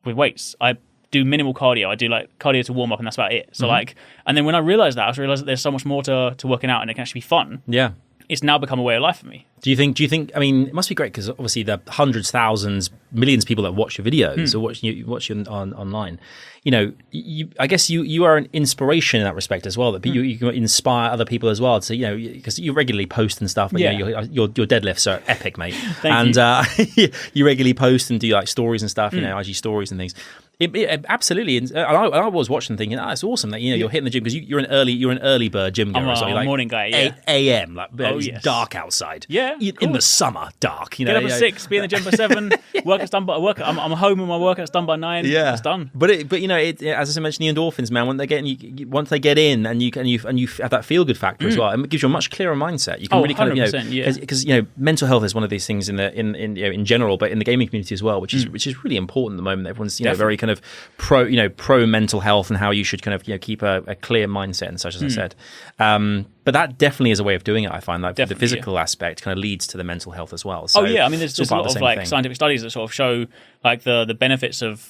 with weights. I do minimal cardio. I do like cardio to warm up, and that's about it. So like, and then when I realized that there's so much more to working out, and it can actually be fun. Yeah. It's now become a way of life for me. Do you think? I mean, it must be great, because obviously the hundreds, thousands, millions of people that watch your videos or watch you online. You know, I guess you are an inspiration in that respect as well. That you can inspire other people as well. So, you know, because you regularly post and stuff. And, you know, your deadlifts are epic, mate. Thank you. You regularly post and do like stories and stuff. You know, IG stories and things. It absolutely. And I was watching thinking, it's awesome that you're hitting the gym, because you're an early bird gym goer. I'm a morning guy. Yeah. 8 a.m. Like it's dark outside. Yeah, in the summer, dark. You know, get up at 6, be in the gym for 7. Workout's done by I'm home when my workout's done by 9. Yeah, it's done. But you know, as I mentioned, the endorphins, man. When once they get in, and you have that feel good factor as well, it gives you a much clearer mindset. You can really kind of because mental health is one of these things in general, but in the gaming community as well, which is really important at the moment. Everyone's very kind of pro mental health, and how you should kind of keep a clear mindset and such, as I said. But that definitely is a way of doing it. I find like the physical aspect kind of leads to the mental health as well. So I mean, there's a lot of like scientific studies that sort of show like the benefits of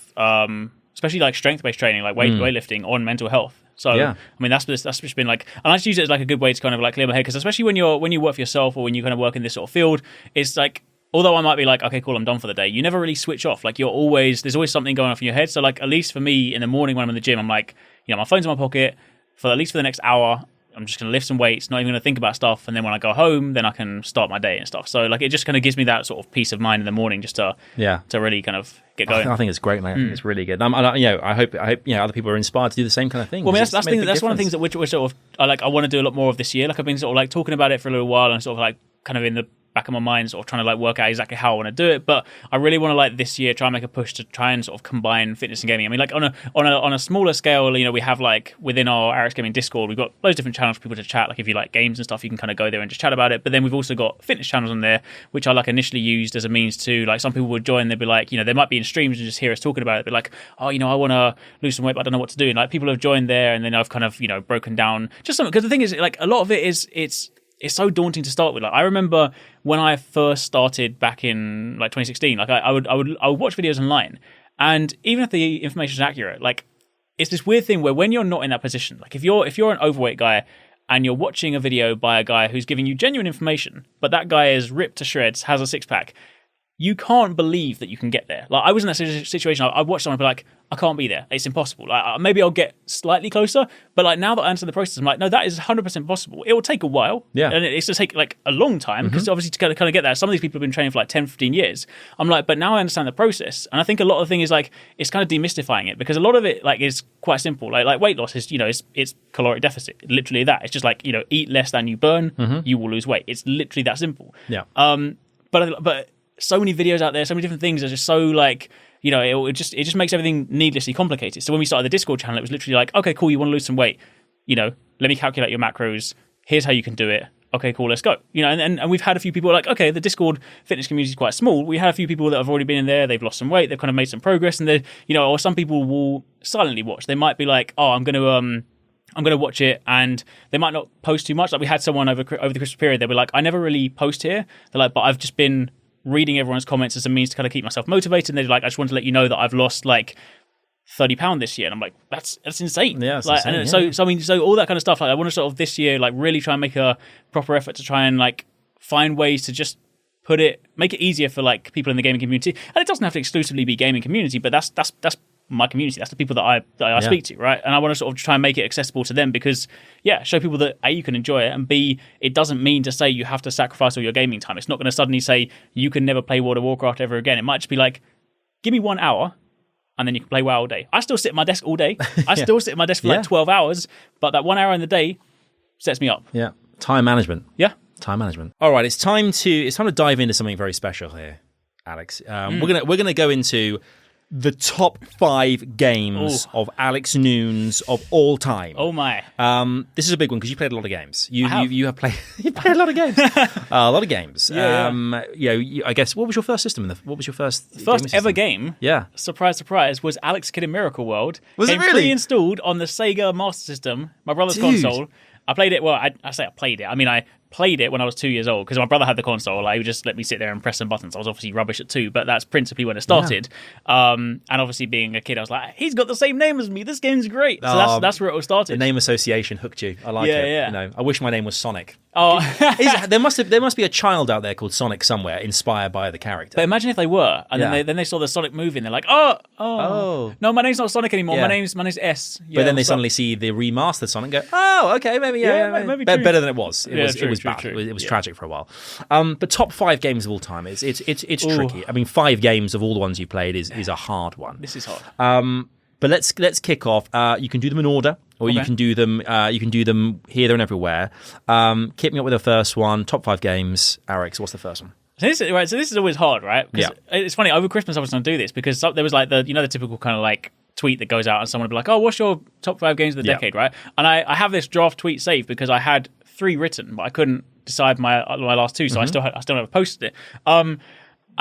especially like strength-based training, like weightlifting on mental health. So I mean, that's just been like, and I just use it as like a good way to kind of like clear my head, because especially when you work for yourself, or when you kind of work in this sort of field, it's like although I might be like, okay, cool, I'm done for the day, you never really switch off. Like there's always something going off in your head. So like, at least for me in the morning when I'm in the gym, I'm like, my phone's in my pocket at least for the next hour. I'm just going to lift some weights, not even going to think about stuff. And then when I go home, then I can start my day and stuff. So like, it just kind of gives me that sort of peace of mind in the morning just to really kind of get going. I think it's great, mate. I think it's really good. I hope other people are inspired to do the same kind of thing. Well, I mean, that's one of the things that which sort of I want to do a lot more of this year. Like I've been sort of like talking about it for a little while and sort of like kind of in the back of my mind, sort of trying to like work out exactly how I want to do it. But I really want to like this year try and make a push to try and sort of combine fitness and gaming. I mean, like on a smaller scale, we have like within our Arekkz Gaming Discord, we've got loads of different channels for people to chat. Like if you like games and stuff, you can kind of go there and just chat about it. But then we've also got fitness channels on there, which I like initially used as a means to like some people would join. They'd be like, they might be in streams and just hear us talking about it. But like, oh, I want to lose some weight, but I don't know what to do. And like people have joined there, and then I've kind of broken down just something, because the thing is like a lot of it is it's so daunting to start with. Like I remember when I first started back in like 2016, like I would watch videos online, and even if the information is accurate, like it's this weird thing where when you're not in that position, like if you're an overweight guy and you're watching a video by a guy who's giving you genuine information, but that guy is ripped to shreds, has a six pack, you can't believe that you can get there. Like I was in that situation. I'd watch someone and be like, I can't be there. It's impossible. Like maybe I'll get slightly closer, but like now that I understand the process, I'm like, no, that is 100% possible. It will take a while, and it's to take like a long time because obviously to kind of get there. Some of these people have been training for like 10, 15 years. I'm like, but now I understand the process, and I think a lot of the thing is like it's kind of demystifying it, because a lot of it like is quite simple. Like weight loss is it's caloric deficit, literally that. It's just like eat less than you burn, you will lose weight. It's literally that simple. Yeah. But so many videos out there, so many different things are just so like, it just makes everything needlessly complicated. So when we started the Discord channel, it was literally like, okay, cool, you want to lose some weight, let me calculate your macros. Here's how you can do it. Okay, cool, let's go. And we've had a few people like, okay, the Discord fitness community is quite small. We had a few people that have already been in there. They've lost some weight. They've kind of made some progress, and they, or some people will silently watch. They might be like, oh, I'm going to watch it, and they might not post too much. Like we had someone over the Christmas period. They were like, I never really post here. They're like, but I've just been reading everyone's comments as a means to kind of keep myself motivated. And they're like, I just want to let you know that I've lost like 30 pounds this year. And I'm like, that's insane. Yeah, it's insane, and so all that kind of stuff. Like I want to sort of this year like really try and make a proper effort to try and like find ways to just make it easier for like people in the gaming community. And it doesn't have to exclusively be gaming community, but that's my community. That's the people that I speak to, right? And I want to sort of try and make it accessible to them, because show people that A, you can enjoy it, and B, it doesn't mean to say you have to sacrifice all your gaming time. It's not going to suddenly say you can never play World of Warcraft ever again. It might just be like, give me 1 hour and then you can play WoW all day. I still sit at my desk all day. I still sit at my desk for like 12 hours, but that 1 hour in the day sets me up. Yeah. Time management. Yeah. Time management. All right, it's time to dive into something very special here, Alex. We're gonna go into the top 5 games of Alex Noons of all time. Oh my! This is a big one because you played a lot of games. You have played you played a lot of games. A lot of games. I guess what was your first system? What was your first ever game? Yeah. Surprise, surprise! Was Alex Kidd in Miracle World. Was it really pre-installed on the Sega Master System, my brother's console? I played it. Well, I say I played it. I mean, I played it when I was 2 years old because my brother had the console. Like, he would just let me sit there and press some buttons. I was obviously rubbish at 2, but that's principally when it started. And obviously being a kid, I was like, he's got the same name as me. This game's great. So that's where it all started. The name association hooked you. I like it. Yeah. I wish my name was Sonic. Oh, there must be a child out there called Sonic somewhere, inspired by the character. But imagine if they were, and then they saw the Sonic movie, and they're like, oh, no, my name's not Sonic anymore. My name's S. But then they suddenly see the remastered Sonic and go, oh, okay, maybe maybe better than it was. It was bad. True. It was tragic for a while. But top 5 games of all time, it's tricky. I mean, 5 games of all the ones you played is a hard one. This is hard. But let's kick off. You can do them in order, or you can do them here, there, and everywhere. Keep me up with the first one. Top 5 games. Arekkz, what's the first one? So this is always hard, right? Because it's funny. Over Christmas, I was going to do this because there was like the typical kind of like tweet that goes out, and someone would be like, "Oh, what's your top 5 games of the decade?" Right? And I have this draft tweet saved because I had 3 written, but I couldn't decide my last 2, so I still never posted it. And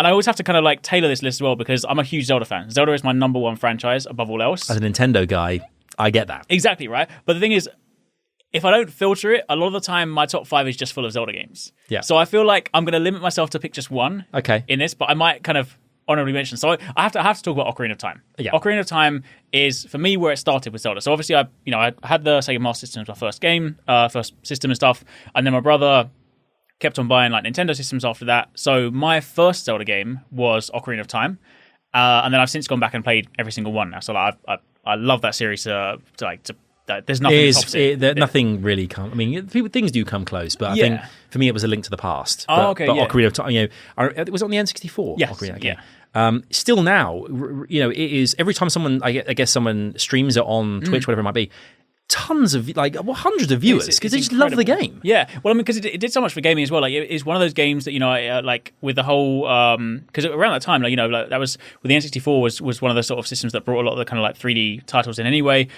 I always have to kind of like tailor this list as well because I'm a huge Zelda fan. Zelda is my number 1 franchise above all else. As a Nintendo guy, I get that. Exactly, right? But the thing is, if I don't filter it, a lot of the time my top 5 is just full of Zelda games. Yeah. So I feel like I'm going to limit myself to pick just one in this, but I might kind of honorably mention. So I have to talk about Ocarina of Time. Yeah. Ocarina of Time is, for me, where it started with Zelda. So obviously I had the Sega Master System as my first game, first system and stuff. And then my brother kept on buying like Nintendo systems after that. So my first Zelda game was Ocarina of Time, and then I've since gone back and played every single one now. So like, I love that series. There's nothing that tops it. Nothing really comes. I mean, things do come close, but I think for me it was A Link to the Past. But, okay. But Ocarina of Time, it was on the N64. Yes. Ocarina game. Still now, it is every time someone, I guess someone streams it on Twitch, whatever it might be. Tons of hundreds of viewers because they just love the game. Yeah, well, I mean, because it did so much for gaming as well. Like, it's one of those games that like with the whole because around that time, that was with the N64 was one of the sort of systems that brought a lot of the kind of like 3D titles in. Anyway,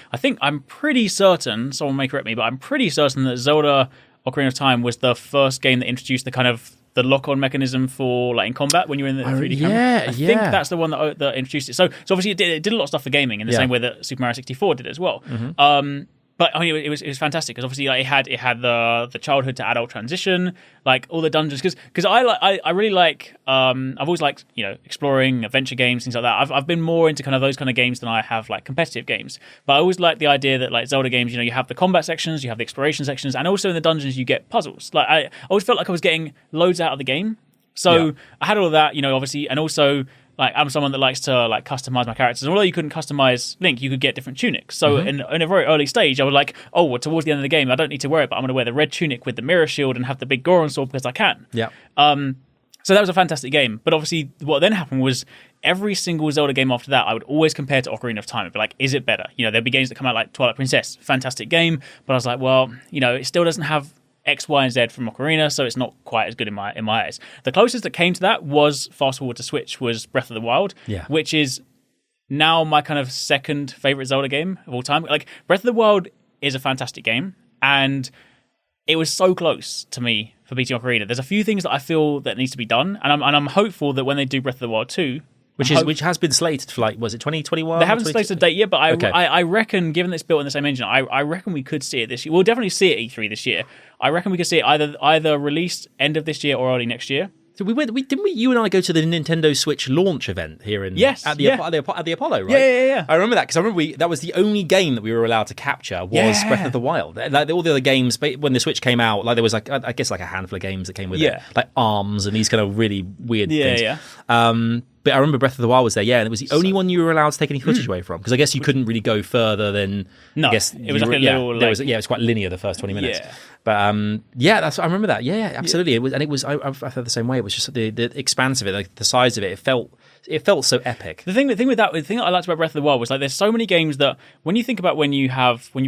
I'm pretty certain, someone may correct me, but I'm pretty certain that Zelda Ocarina of Time was the first game that introduced the kind of the lock-on mechanism for like in combat when you're in the 3D camera. I think that's the one that introduced it. So obviously it did a lot of stuff for gaming in the same way that Super Mario 64 did as well. Mm-hmm. But I mean, it was fantastic because obviously it had the childhood to adult transition, like all the dungeons. Because I really like I've always liked exploring adventure games, things like that. I've been more into kind of those kind of games than I have like competitive games. But I always like the idea that like Zelda games, you have the combat sections, you have the exploration sections, and also in the dungeons you get puzzles. Like I always felt like I was getting loads out of the game. So I had all of that, obviously, and also. Like I'm someone that likes to like customize my characters. And although you couldn't customize Link, you could get different tunics. So in a very early stage, I was like, towards the end of the game, I don't need to wear it, but I'm going to wear the red tunic with the mirror shield and have the big Goron sword because I can. Yeah. So that was a fantastic game. But obviously, what then happened was every single Zelda game after that, I would always compare to Ocarina of Time. I'd be like, is it better? There'd be games that come out like Twilight Princess, fantastic game, but I was like, well, it still doesn't have X, Y, and Z from Ocarina, so it's not quite as good in my eyes. The closest that came to that was fast forward to Switch was Breath of the Wild, which is now my kind of second favorite Zelda game of all time. Like Breath of the Wild is a fantastic game, and it was so close to me for beating Ocarina. There's a few things that I feel that needs to be done, and I'm hopeful that when they do Breath of the Wild 2. Which has been slated for was it 2021? They haven't slated a date yet, but I reckon, given that it's built in the same engine, I reckon we could see it this year. We'll definitely see it at E3 this year. I reckon we could see it either released end of this year or early next year. So you and I go to the Nintendo Switch launch event here in at the Apollo, right? Yeah. I remember that because I remember that was the only game that we were allowed to capture was Breath of the Wild. Like all the other games, when the Switch came out, like there was like I guess like a handful of games that came with it, like ARMS and these kind of really weird things. Yeah. But I remember Breath of the Wild was there, and it was the only one you were allowed to take any footage away from because I guess you couldn't really go further than. No, I guess it was like a little. It was quite linear the first 20 minutes. Yeah. But I remember that. Yeah, absolutely. It was. I felt the same way. It was just the expanse of it, like the size of it. It felt so epic. The thing that I liked about Breath of the Wild was like there's so many games that when you think about when you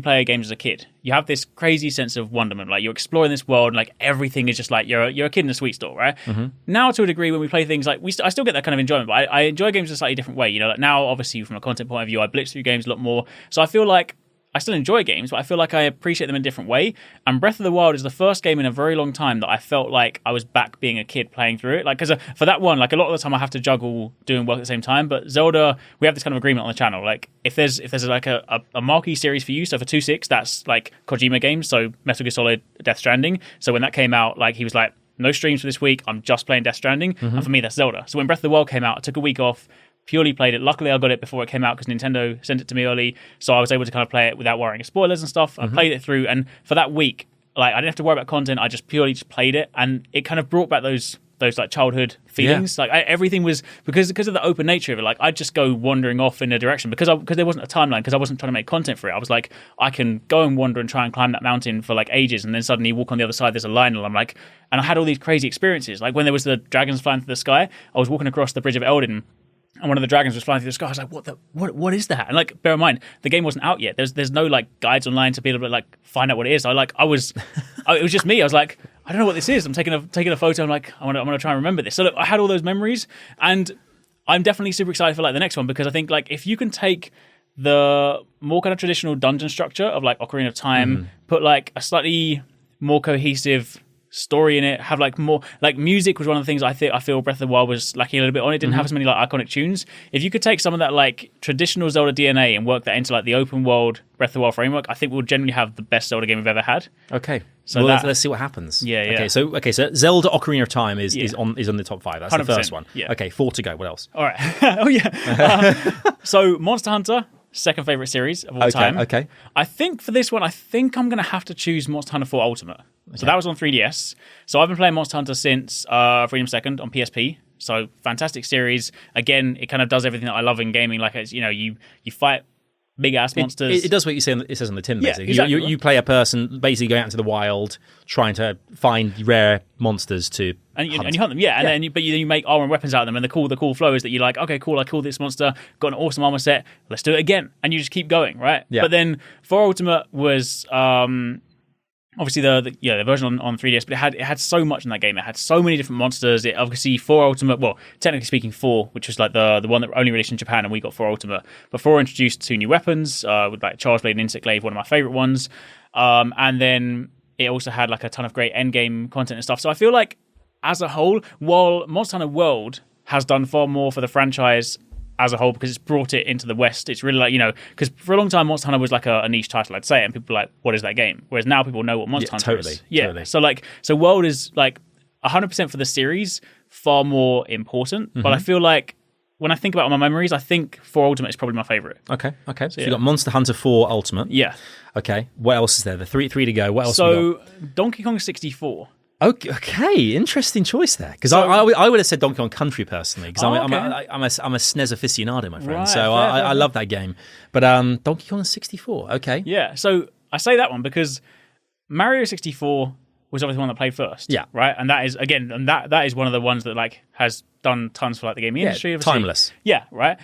play games as a kid, you have this crazy sense of wonderment. Like you're exploring this world, and like everything is just like you're a kid in a sweet store, right? Mm-hmm. Now to a degree, when we play things like I still get that kind of enjoyment, but I enjoy games in a slightly different way. Like now, obviously, from a content point of view, I blitz through games a lot more. So I feel like I still enjoy games, but I feel like I appreciate them in a different way. And Breath of the Wild is the first game in a very long time that I felt like I was back being a kid playing through it. Like, because for that one, like a lot of the time I have to juggle doing work at the same time. But Zelda, we have this kind of agreement on the channel. Like, if there's like a marquee series for you, so for 2.6, that's like Kojima games, so Metal Gear Solid, Death Stranding. So when that came out, like he was like, no streams for this week. I'm just playing Death Stranding, and for me that's Zelda. So when Breath of the Wild came out, I took a week off. Purely played it. Luckily, I got it before it came out because Nintendo sent it to me early, so I was able to kind of play it without worrying of spoilers and stuff. I played it through, and for that week, like I didn't have to worry about content. I just purely played it, and it kind of brought back those like childhood feelings. Like everything was because of the open nature of it. Like I'd just go wandering off in a direction because there wasn't a timeline because I wasn't trying to make content for it. I was like, I can go and wander and try and climb that mountain for like ages, and then suddenly walk on the other side. There's a line, and I'm like, and I had all these crazy experiences. Like when there was the dragons flying through the sky, I was walking across the Bridge of Elden. And one of the dragons was flying through the sky. I was like, what is that? And like, bear in mind, the game wasn't out yet. There's no like guides online to be able to like find out what it is. It was just me. I was like, I don't know what this is. I'm taking a photo. I'm like, I'm gonna try and remember this. So look, I had all those memories, and I'm definitely super excited for like the next one because I think like if you can take the more kind of traditional dungeon structure of like Ocarina of Time, put like a slightly more cohesive story in it, have like more like music was one of the things I feel Breath of the Wild was lacking a little bit on. It didn't have as many like iconic tunes. If you could take some of that like traditional Zelda DNA and work that into like the open world Breath of the Wild framework, I think we'll generally have the best Zelda game we've ever had. Okay, so let's see what happens. Yeah. Okay, so Zelda Ocarina of Time is on the top 5. That's the first one. Yeah. Okay, 4 to go. What else? All right. So Monster Hunter second favorite series of all time. Okay. I think for this one, I'm going to have to choose Monster Hunter 4 Ultimate. So that was on 3DS. So I've been playing Monster Hunter since Freedom Second on PSP. So fantastic series. Again, it kind of does everything that I love in gaming. Like, it's, you fight big ass monsters. It does what it says on the tin, basically. Exactly. You play a person basically going out into the wild, trying to find rare monsters to and you hunt them, and then you make armor and weapons out of them, and the cool flow is that you're like, okay, cool, I killed this monster, got an awesome armor set, let's do it again, and you just keep going, right? Yeah. But then 4 Ultimate was obviously the version on 3DS, but it had so much in that game. It had so many different monsters. It obviously 4 Ultimate, well, technically speaking 4, which was like the one that only released in Japan, and we got 4 Ultimate. But 4 introduced 2 new weapons with like Charge Blade and Insect Glaive, one of my favorite ones. And then it also had like a ton of great endgame content and stuff. So I feel like as a whole, while Monster Hunter World has done far more for the franchise as a whole because it's brought it into the West, it's really like, because for a long time Monster Hunter was like a niche title, I'd say, and people were like, what is that game? Whereas now people know what Monster Hunter is. Totally. So World is like 100% for the series, far more important. But I feel like when I think about my memories, I think 4 Ultimate is probably my favorite. Okay. So you've got Monster Hunter 4 Ultimate. Yeah. Okay. What else is there? The three to go. What else? So Donkey Kong 64. Okay, interesting choice there. Because I would have said Donkey Kong Country personally, because I'm a SNES aficionado, my friend. Right, so I love that game. But Donkey Kong 64, okay. Yeah, so I say that one because Mario 64 was obviously the one that played first. Yeah. Right? And that is, again, that is one of the ones that like has done tons for like the gaming industry. Obviously. Timeless. Yeah, right?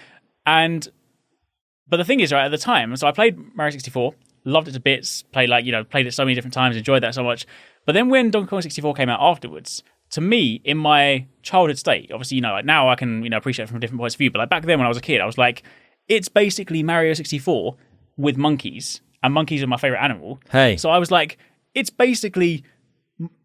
But the thing is, right, at the time, so I played Mario 64, loved it to bits, played it so many different times, enjoyed that so much. But then when Donkey Kong 64 came out afterwards, to me, in my childhood state, obviously, like now I can, appreciate it from different points of view, but like back then when I was a kid, I was like, it's basically Mario 64 with monkeys, and monkeys are my favorite animal. Hey. So I was like, it's basically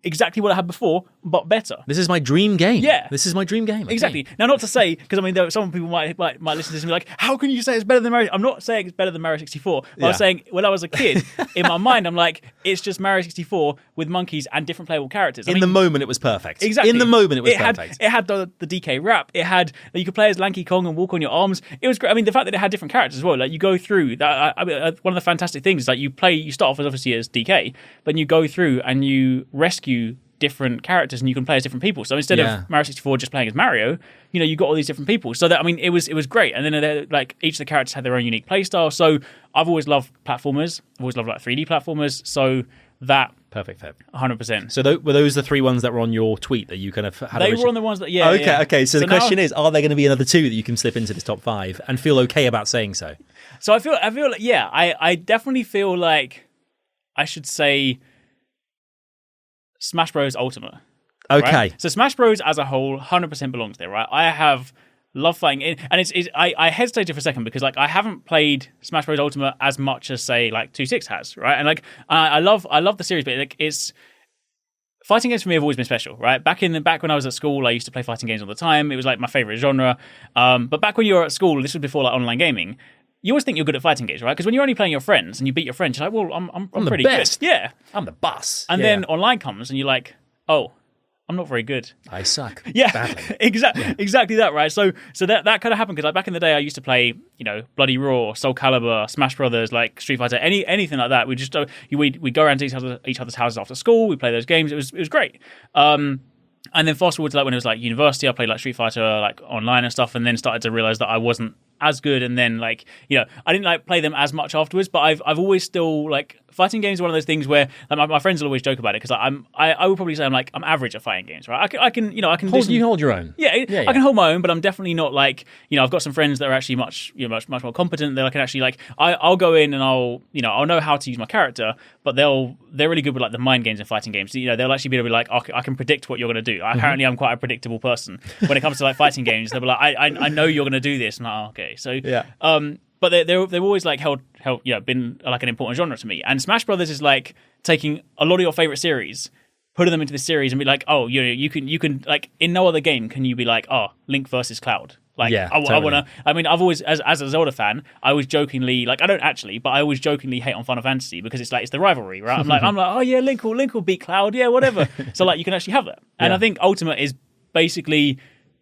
exactly what I had before, but better. This is my dream game. Yeah. This is my dream game. Okay. Exactly. Now, not to say, because I mean, some people might listen to this and be like, how can you say it's better than Mario? I'm not saying it's better than Mario 64. But I was saying, when I was a kid, in my mind, I'm like, it's just Mario 64 with monkeys and different playable characters. The moment, it was perfect. Exactly. In the moment, it was perfect. It had the DK rap. It had, you could play as Lanky Kong and walk on your arms. It was great. I mean, the fact that it had different characters as well. Like, you go through, one of the fantastic things is like you start off obviously as DK, but you go through and you rescue different characters and you can play as different people. So instead of Mario 64 just playing as Mario, you got all these different people. So that, I mean, it was great. And then like each of the characters had their own unique play style. So I've always loved platformers. I've always loved like 3D platformers. So that perfect. 100%. So were those the 3 ones that were on your tweet that you kind of had? They were on the ones that Okay. So the question is, are there going to be another 2 that you can slip into this top 5 and feel okay about saying so? So I feel like I definitely feel like I should say Smash Bros. Ultimate. Okay. Right? So Smash Bros. As a whole 100% belongs there, right? I have loved fighting it, and I hesitated for a second because like I haven't played Smash Bros. Ultimate as much as say like 2.6 has, right? And like I love the series, but like it's fighting games for me have always been special, right? Back when I was at school, I used to play fighting games all the time. It was like my favorite genre. But back when you were at school, this was before like online gaming. You always think you're good at fighting games, right? Because when you're only playing your friends and you beat your friends, you're like, well, I'm pretty best. good. Yeah. I'm the boss. And then online comes and you're like, oh, I'm not very good. I suck. Yeah, badly. Exactly that, right? So that kind of happened because like back in the day, I used to play, Bloody Raw, Soul Calibur, Smash Brothers, like Street Fighter, anything like that. We just we go around to each other's houses after school. We play those games. It was great. And then fast forward to like when it was like university, I played like Street Fighter like online and stuff, and then started to realize that I wasn't as good. And then like I didn't like play them as much afterwards. But I've always still like fighting games are one of those things where like, my friends will always joke about it because I would probably say I'm average at fighting games, right? I can you can hold your own. Yeah, I can hold my own, but I'm definitely not like I've got some friends that are actually much more competent. They can actually like I'll go in and I'll know how to use my character, but they're really good with like the mind games and fighting games. They'll actually be able to be like, okay, I can predict what you're going to do. Apparently, I'm quite a predictable person when it comes to like fighting games. They'll be like, I know you're going to do this. I'm like, oh, okay, so yeah. But they've always like been like an important genre to me. And Smash Brothers is like taking a lot of your favorite series, putting them into this series, and be like, oh, you can like in no other game can you be like, oh, Link versus Cloud. Like, yeah, I want to. I mean, I've always, as a Zelda fan, I always jokingly, like, I don't actually, but I always jokingly hate on Final Fantasy because it's the rivalry, right? I'm like, oh yeah, Link will beat Cloud, yeah, whatever. So like, you can actually have that, and I think Ultimate is basically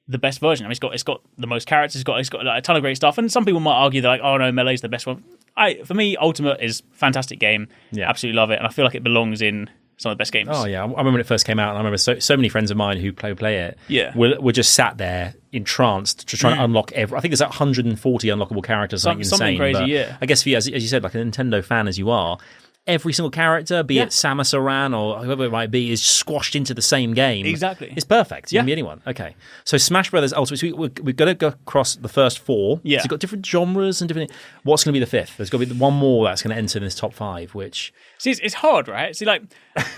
the best version. I mean, it's got the most characters. It's got like, a ton of great stuff. And some people might argue that like, oh no, Melee's the best one. For me, Ultimate is a fantastic game. Yeah. Absolutely love it, and I feel like it belongs in some of the best games. Oh yeah, I remember when it first came out, and I remember so many friends of mine who play it. Yeah, were just sat there entranced to try and unlock every. I think there's like 140 unlockable characters, something insane. Crazy, but yeah. I guess for you, as you said, like a Nintendo fan as you are, every single character, be it Samus Aran or whoever it might be, is squashed into the same game. Exactly, it's perfect. It can be anyone. Okay, so Smash Brothers Ultimate. We've got to go across the first 4. Yeah, so you've got different genres and different. What's going to be the 5th? There's got to be one more that's going to enter in this top 5, which. See, it's hard, right? See, like,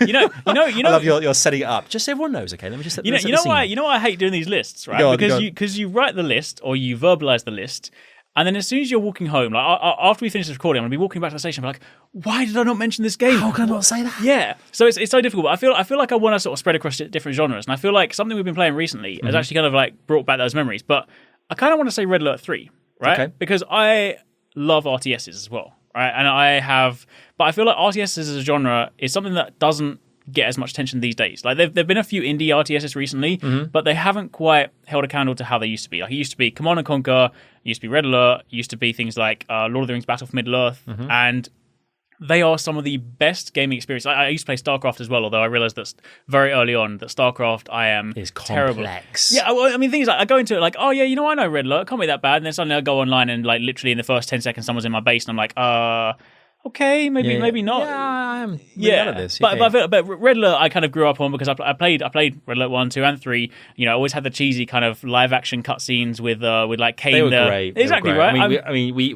you know. I love you're setting it up. Just so everyone knows, okay? Let me just. You know why I hate doing these lists, right? Because you write the list or you verbalize the list, and then as soon as you're walking home, like after we finish this recording, I'm gonna be walking back to the station. I'm like, why did I not mention this game? How can I not say that? Yeah, so it's so difficult. But I feel like I want to sort of spread across different genres, and I feel like something we've been playing recently has actually kind of like brought back those memories. But I kind of want to say Red Alert 3, right? Okay. Because I love RTSs as well. Right, and but I feel like RTSs as a genre is something that doesn't get as much attention these days. Like there've been a few indie RTSs recently, but they haven't quite held a candle to how they used to be. Like it used to be Command and Conquer, it used to be Red Alert, it used to be things like Lord of the Rings Battle for Middle Earth, and they are some of the best gaming experiences. I used to play StarCraft as well, although I realized that very early on that StarCraft is terrible. Complex. Yeah, well, I mean, things like I go into it like, oh yeah, I know Red Alert, it can't be that bad, and then suddenly I go online and like literally in the first 10 seconds someone's in my base and I'm like, okay, maybe not. Yeah, I'm out of this. But Red Alert I kind of grew up on because I played Red Alert 1, 2, and 3. I always had the cheesy kind of live action cutscenes with like Kane. They were great. Exactly they were great. Right. I mean, we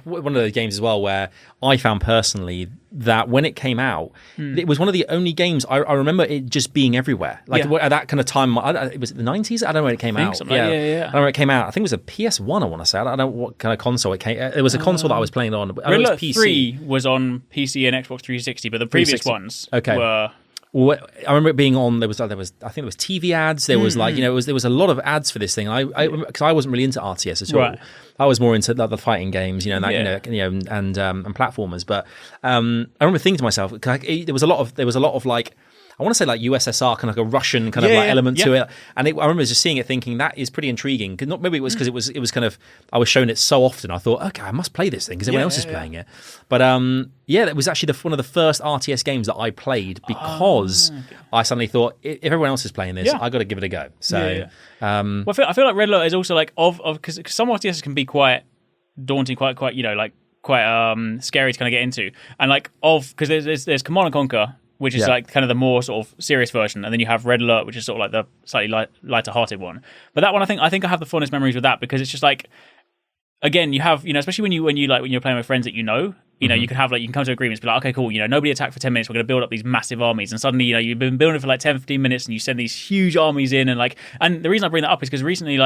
one of the games as well where I found personally that when it came out, it was one of the only games I remember it just being everywhere. Like at that kind of time, it was the 90s. I don't know when it came out. Yeah. I don't know when it came out. I think it was a PS1. I want to say. I don't know what kind of console it came. It was a console that I was playing on. Red Alert 3 was on PC and Xbox 360, but the previous ones were. Well, I remember it being on. There was I think there was TV ads. There was like there was a lot of ads for this thing. Because I wasn't really into RTS at all. Right. I was more into the fighting games, and platformers. But I remember thinking to myself, there was a lot of like. I want to say like USSR, kind of like a Russian kind of like element to it, and I remember just seeing it, thinking that is pretty intriguing. Maybe it was because it was kind of I was shown it so often. I thought, okay, I must play this thing because everyone else is playing it. But that was actually one of the first RTS games that I played because I suddenly thought if everyone else is playing this, I got to give it a go. So, well, I feel like Red Alert is also like because some RTSs can be quite daunting, quite scary to kind of get into, and like because there's Command and Conquer, which is like kind of the more sort of serious version, and then you have Red Alert, which is sort of like the slightly lighter-hearted one. But that one, I think I have the fondest memories with that because it's just like, again, you have especially when you're playing with friends that you can have you can come to agreements, be like, okay, cool, nobody attack for 10 minutes, we're going to build up these massive armies, and suddenly you've been building for like 10-15 minutes, and you send these huge armies in, and the reason I bring that up is because recently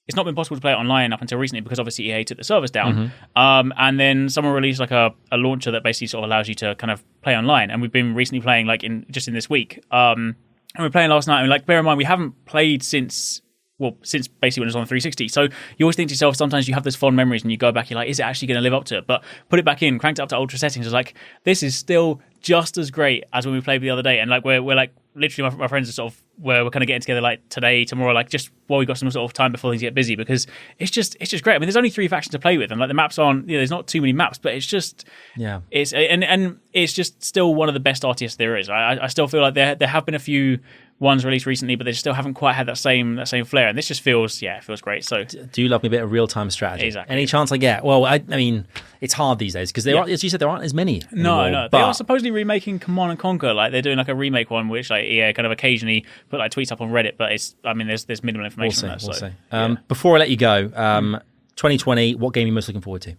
it's not been possible to play it online up until recently because obviously EA took the servers down. And then someone released like a launcher that basically sort of allows you to kind of play online. And we've been recently playing in this week. And we were playing last night. And bear in mind, we haven't played since basically when it was on 360. So you always think to yourself, sometimes you have those fond memories and you go back, you're like, is it actually going to live up to it? But put it back in, cranked it up to ultra settings. It's like, this is still just as great as when we played the other day. And we're like, literally my friends are sort of we're kind of getting together like today, tomorrow, like just while we got some sort of time before things get busy, because it's just great. I mean, there's only 3 factions to play with, and the maps aren't, there's not too many maps, but it's just it's and it's just still one of the best RTS there is. I still feel like there have been a few ones released recently, but they still haven't quite had that same flair, and this just feels great. So do you love me a bit of real-time strategy? Exactly. Any chance I get? Well, I mean, it's hard these days because as you said, there aren't as many anymore. No, they are supposedly remaking Command and Conquer. Like they're doing like a remake one, which like EA kind of occasionally put like tweets up on Reddit, but there's minimal information on that. We'll see. Before I let you go, 2020, what game are you most looking forward to?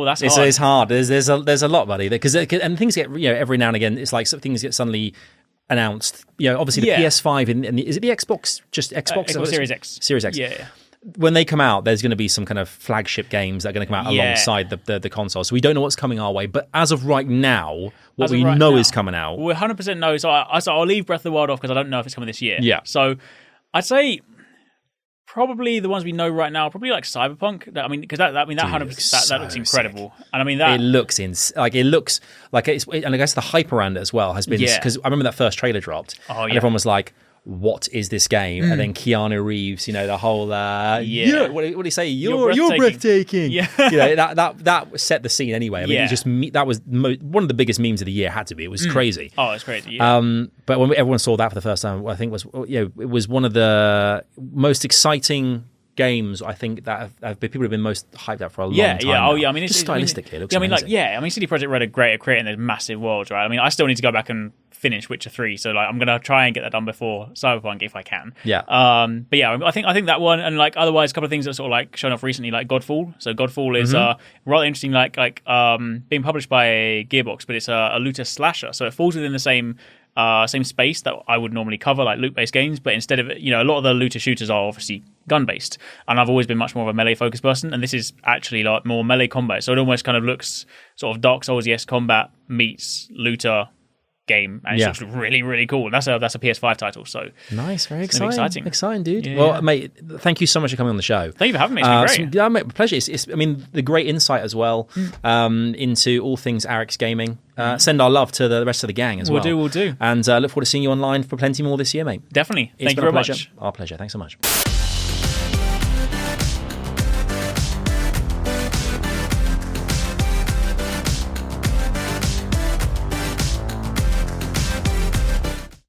That's hard. It's hard. There's a lot, buddy. Because and things get every now and again. It's like things get suddenly announced. Obviously the PS5 and is it the Xbox? Just Xbox Series X. Series X. Yeah. When they come out, there's going to be some kind of flagship games that are going to come out alongside the console. So we don't know what's coming our way. But as of right now, what we know is coming out. We 100% know. So I'll leave Breath of the Wild off because I don't know if it's coming this year. Yeah. So I'd say Probably the ones we know right now, probably like Cyberpunk. I mean, because that 100% that looks incredible, and I mean that it looks like it's, and I guess the hype around it as well has been because I remember that first trailer dropped, and everyone was like, "What is this game?" And then Keanu Reeves, the whole what do you say? You're breathtaking. Yeah, that set the scene anyway. I mean, it just that was one of the biggest memes of the year. Had to be. It was crazy. Oh, it's crazy. Yeah. But when everyone saw that for the first time, I think it was one of the most exciting games I think that people have been most hyped out for a long time. Yeah. Oh, yeah. I mean, it's stylistically, it looks amazing. I mean, CD Projekt Red are great at creating those massive worlds, right? I mean, I still need to go back and finish Witcher 3, so like I'm gonna try and get that done before Cyberpunk if I can. Yeah. But yeah, I think that one, and like otherwise a couple of things that sort of like shown off recently, like Godfall. So Godfall is rather interesting, like being published by Gearbox, but it's a looter slasher, so it falls within the same space that I would normally cover, like loot-based games, but instead of it, a lot of the looter shooters are obviously gun-based, and I've always been much more of a melee-focused person, and this is actually like more melee combat, so it almost kind of looks sort of Dark Souls-esque combat meets looter game, and it looks really, really cool. And that's a PS5 title, so nice, very exciting, dude. Yeah. Well, mate, thank you so much for coming on the show. Thank you for having me. It's been great. Mate, pleasure. It's I mean, the great insight as well into all things Arekkz Gaming. Send our love to the rest of the gang as well. We'll do. And look forward to seeing you online for plenty more this year, mate. Definitely. Thank you very much. Our pleasure. Thanks so much.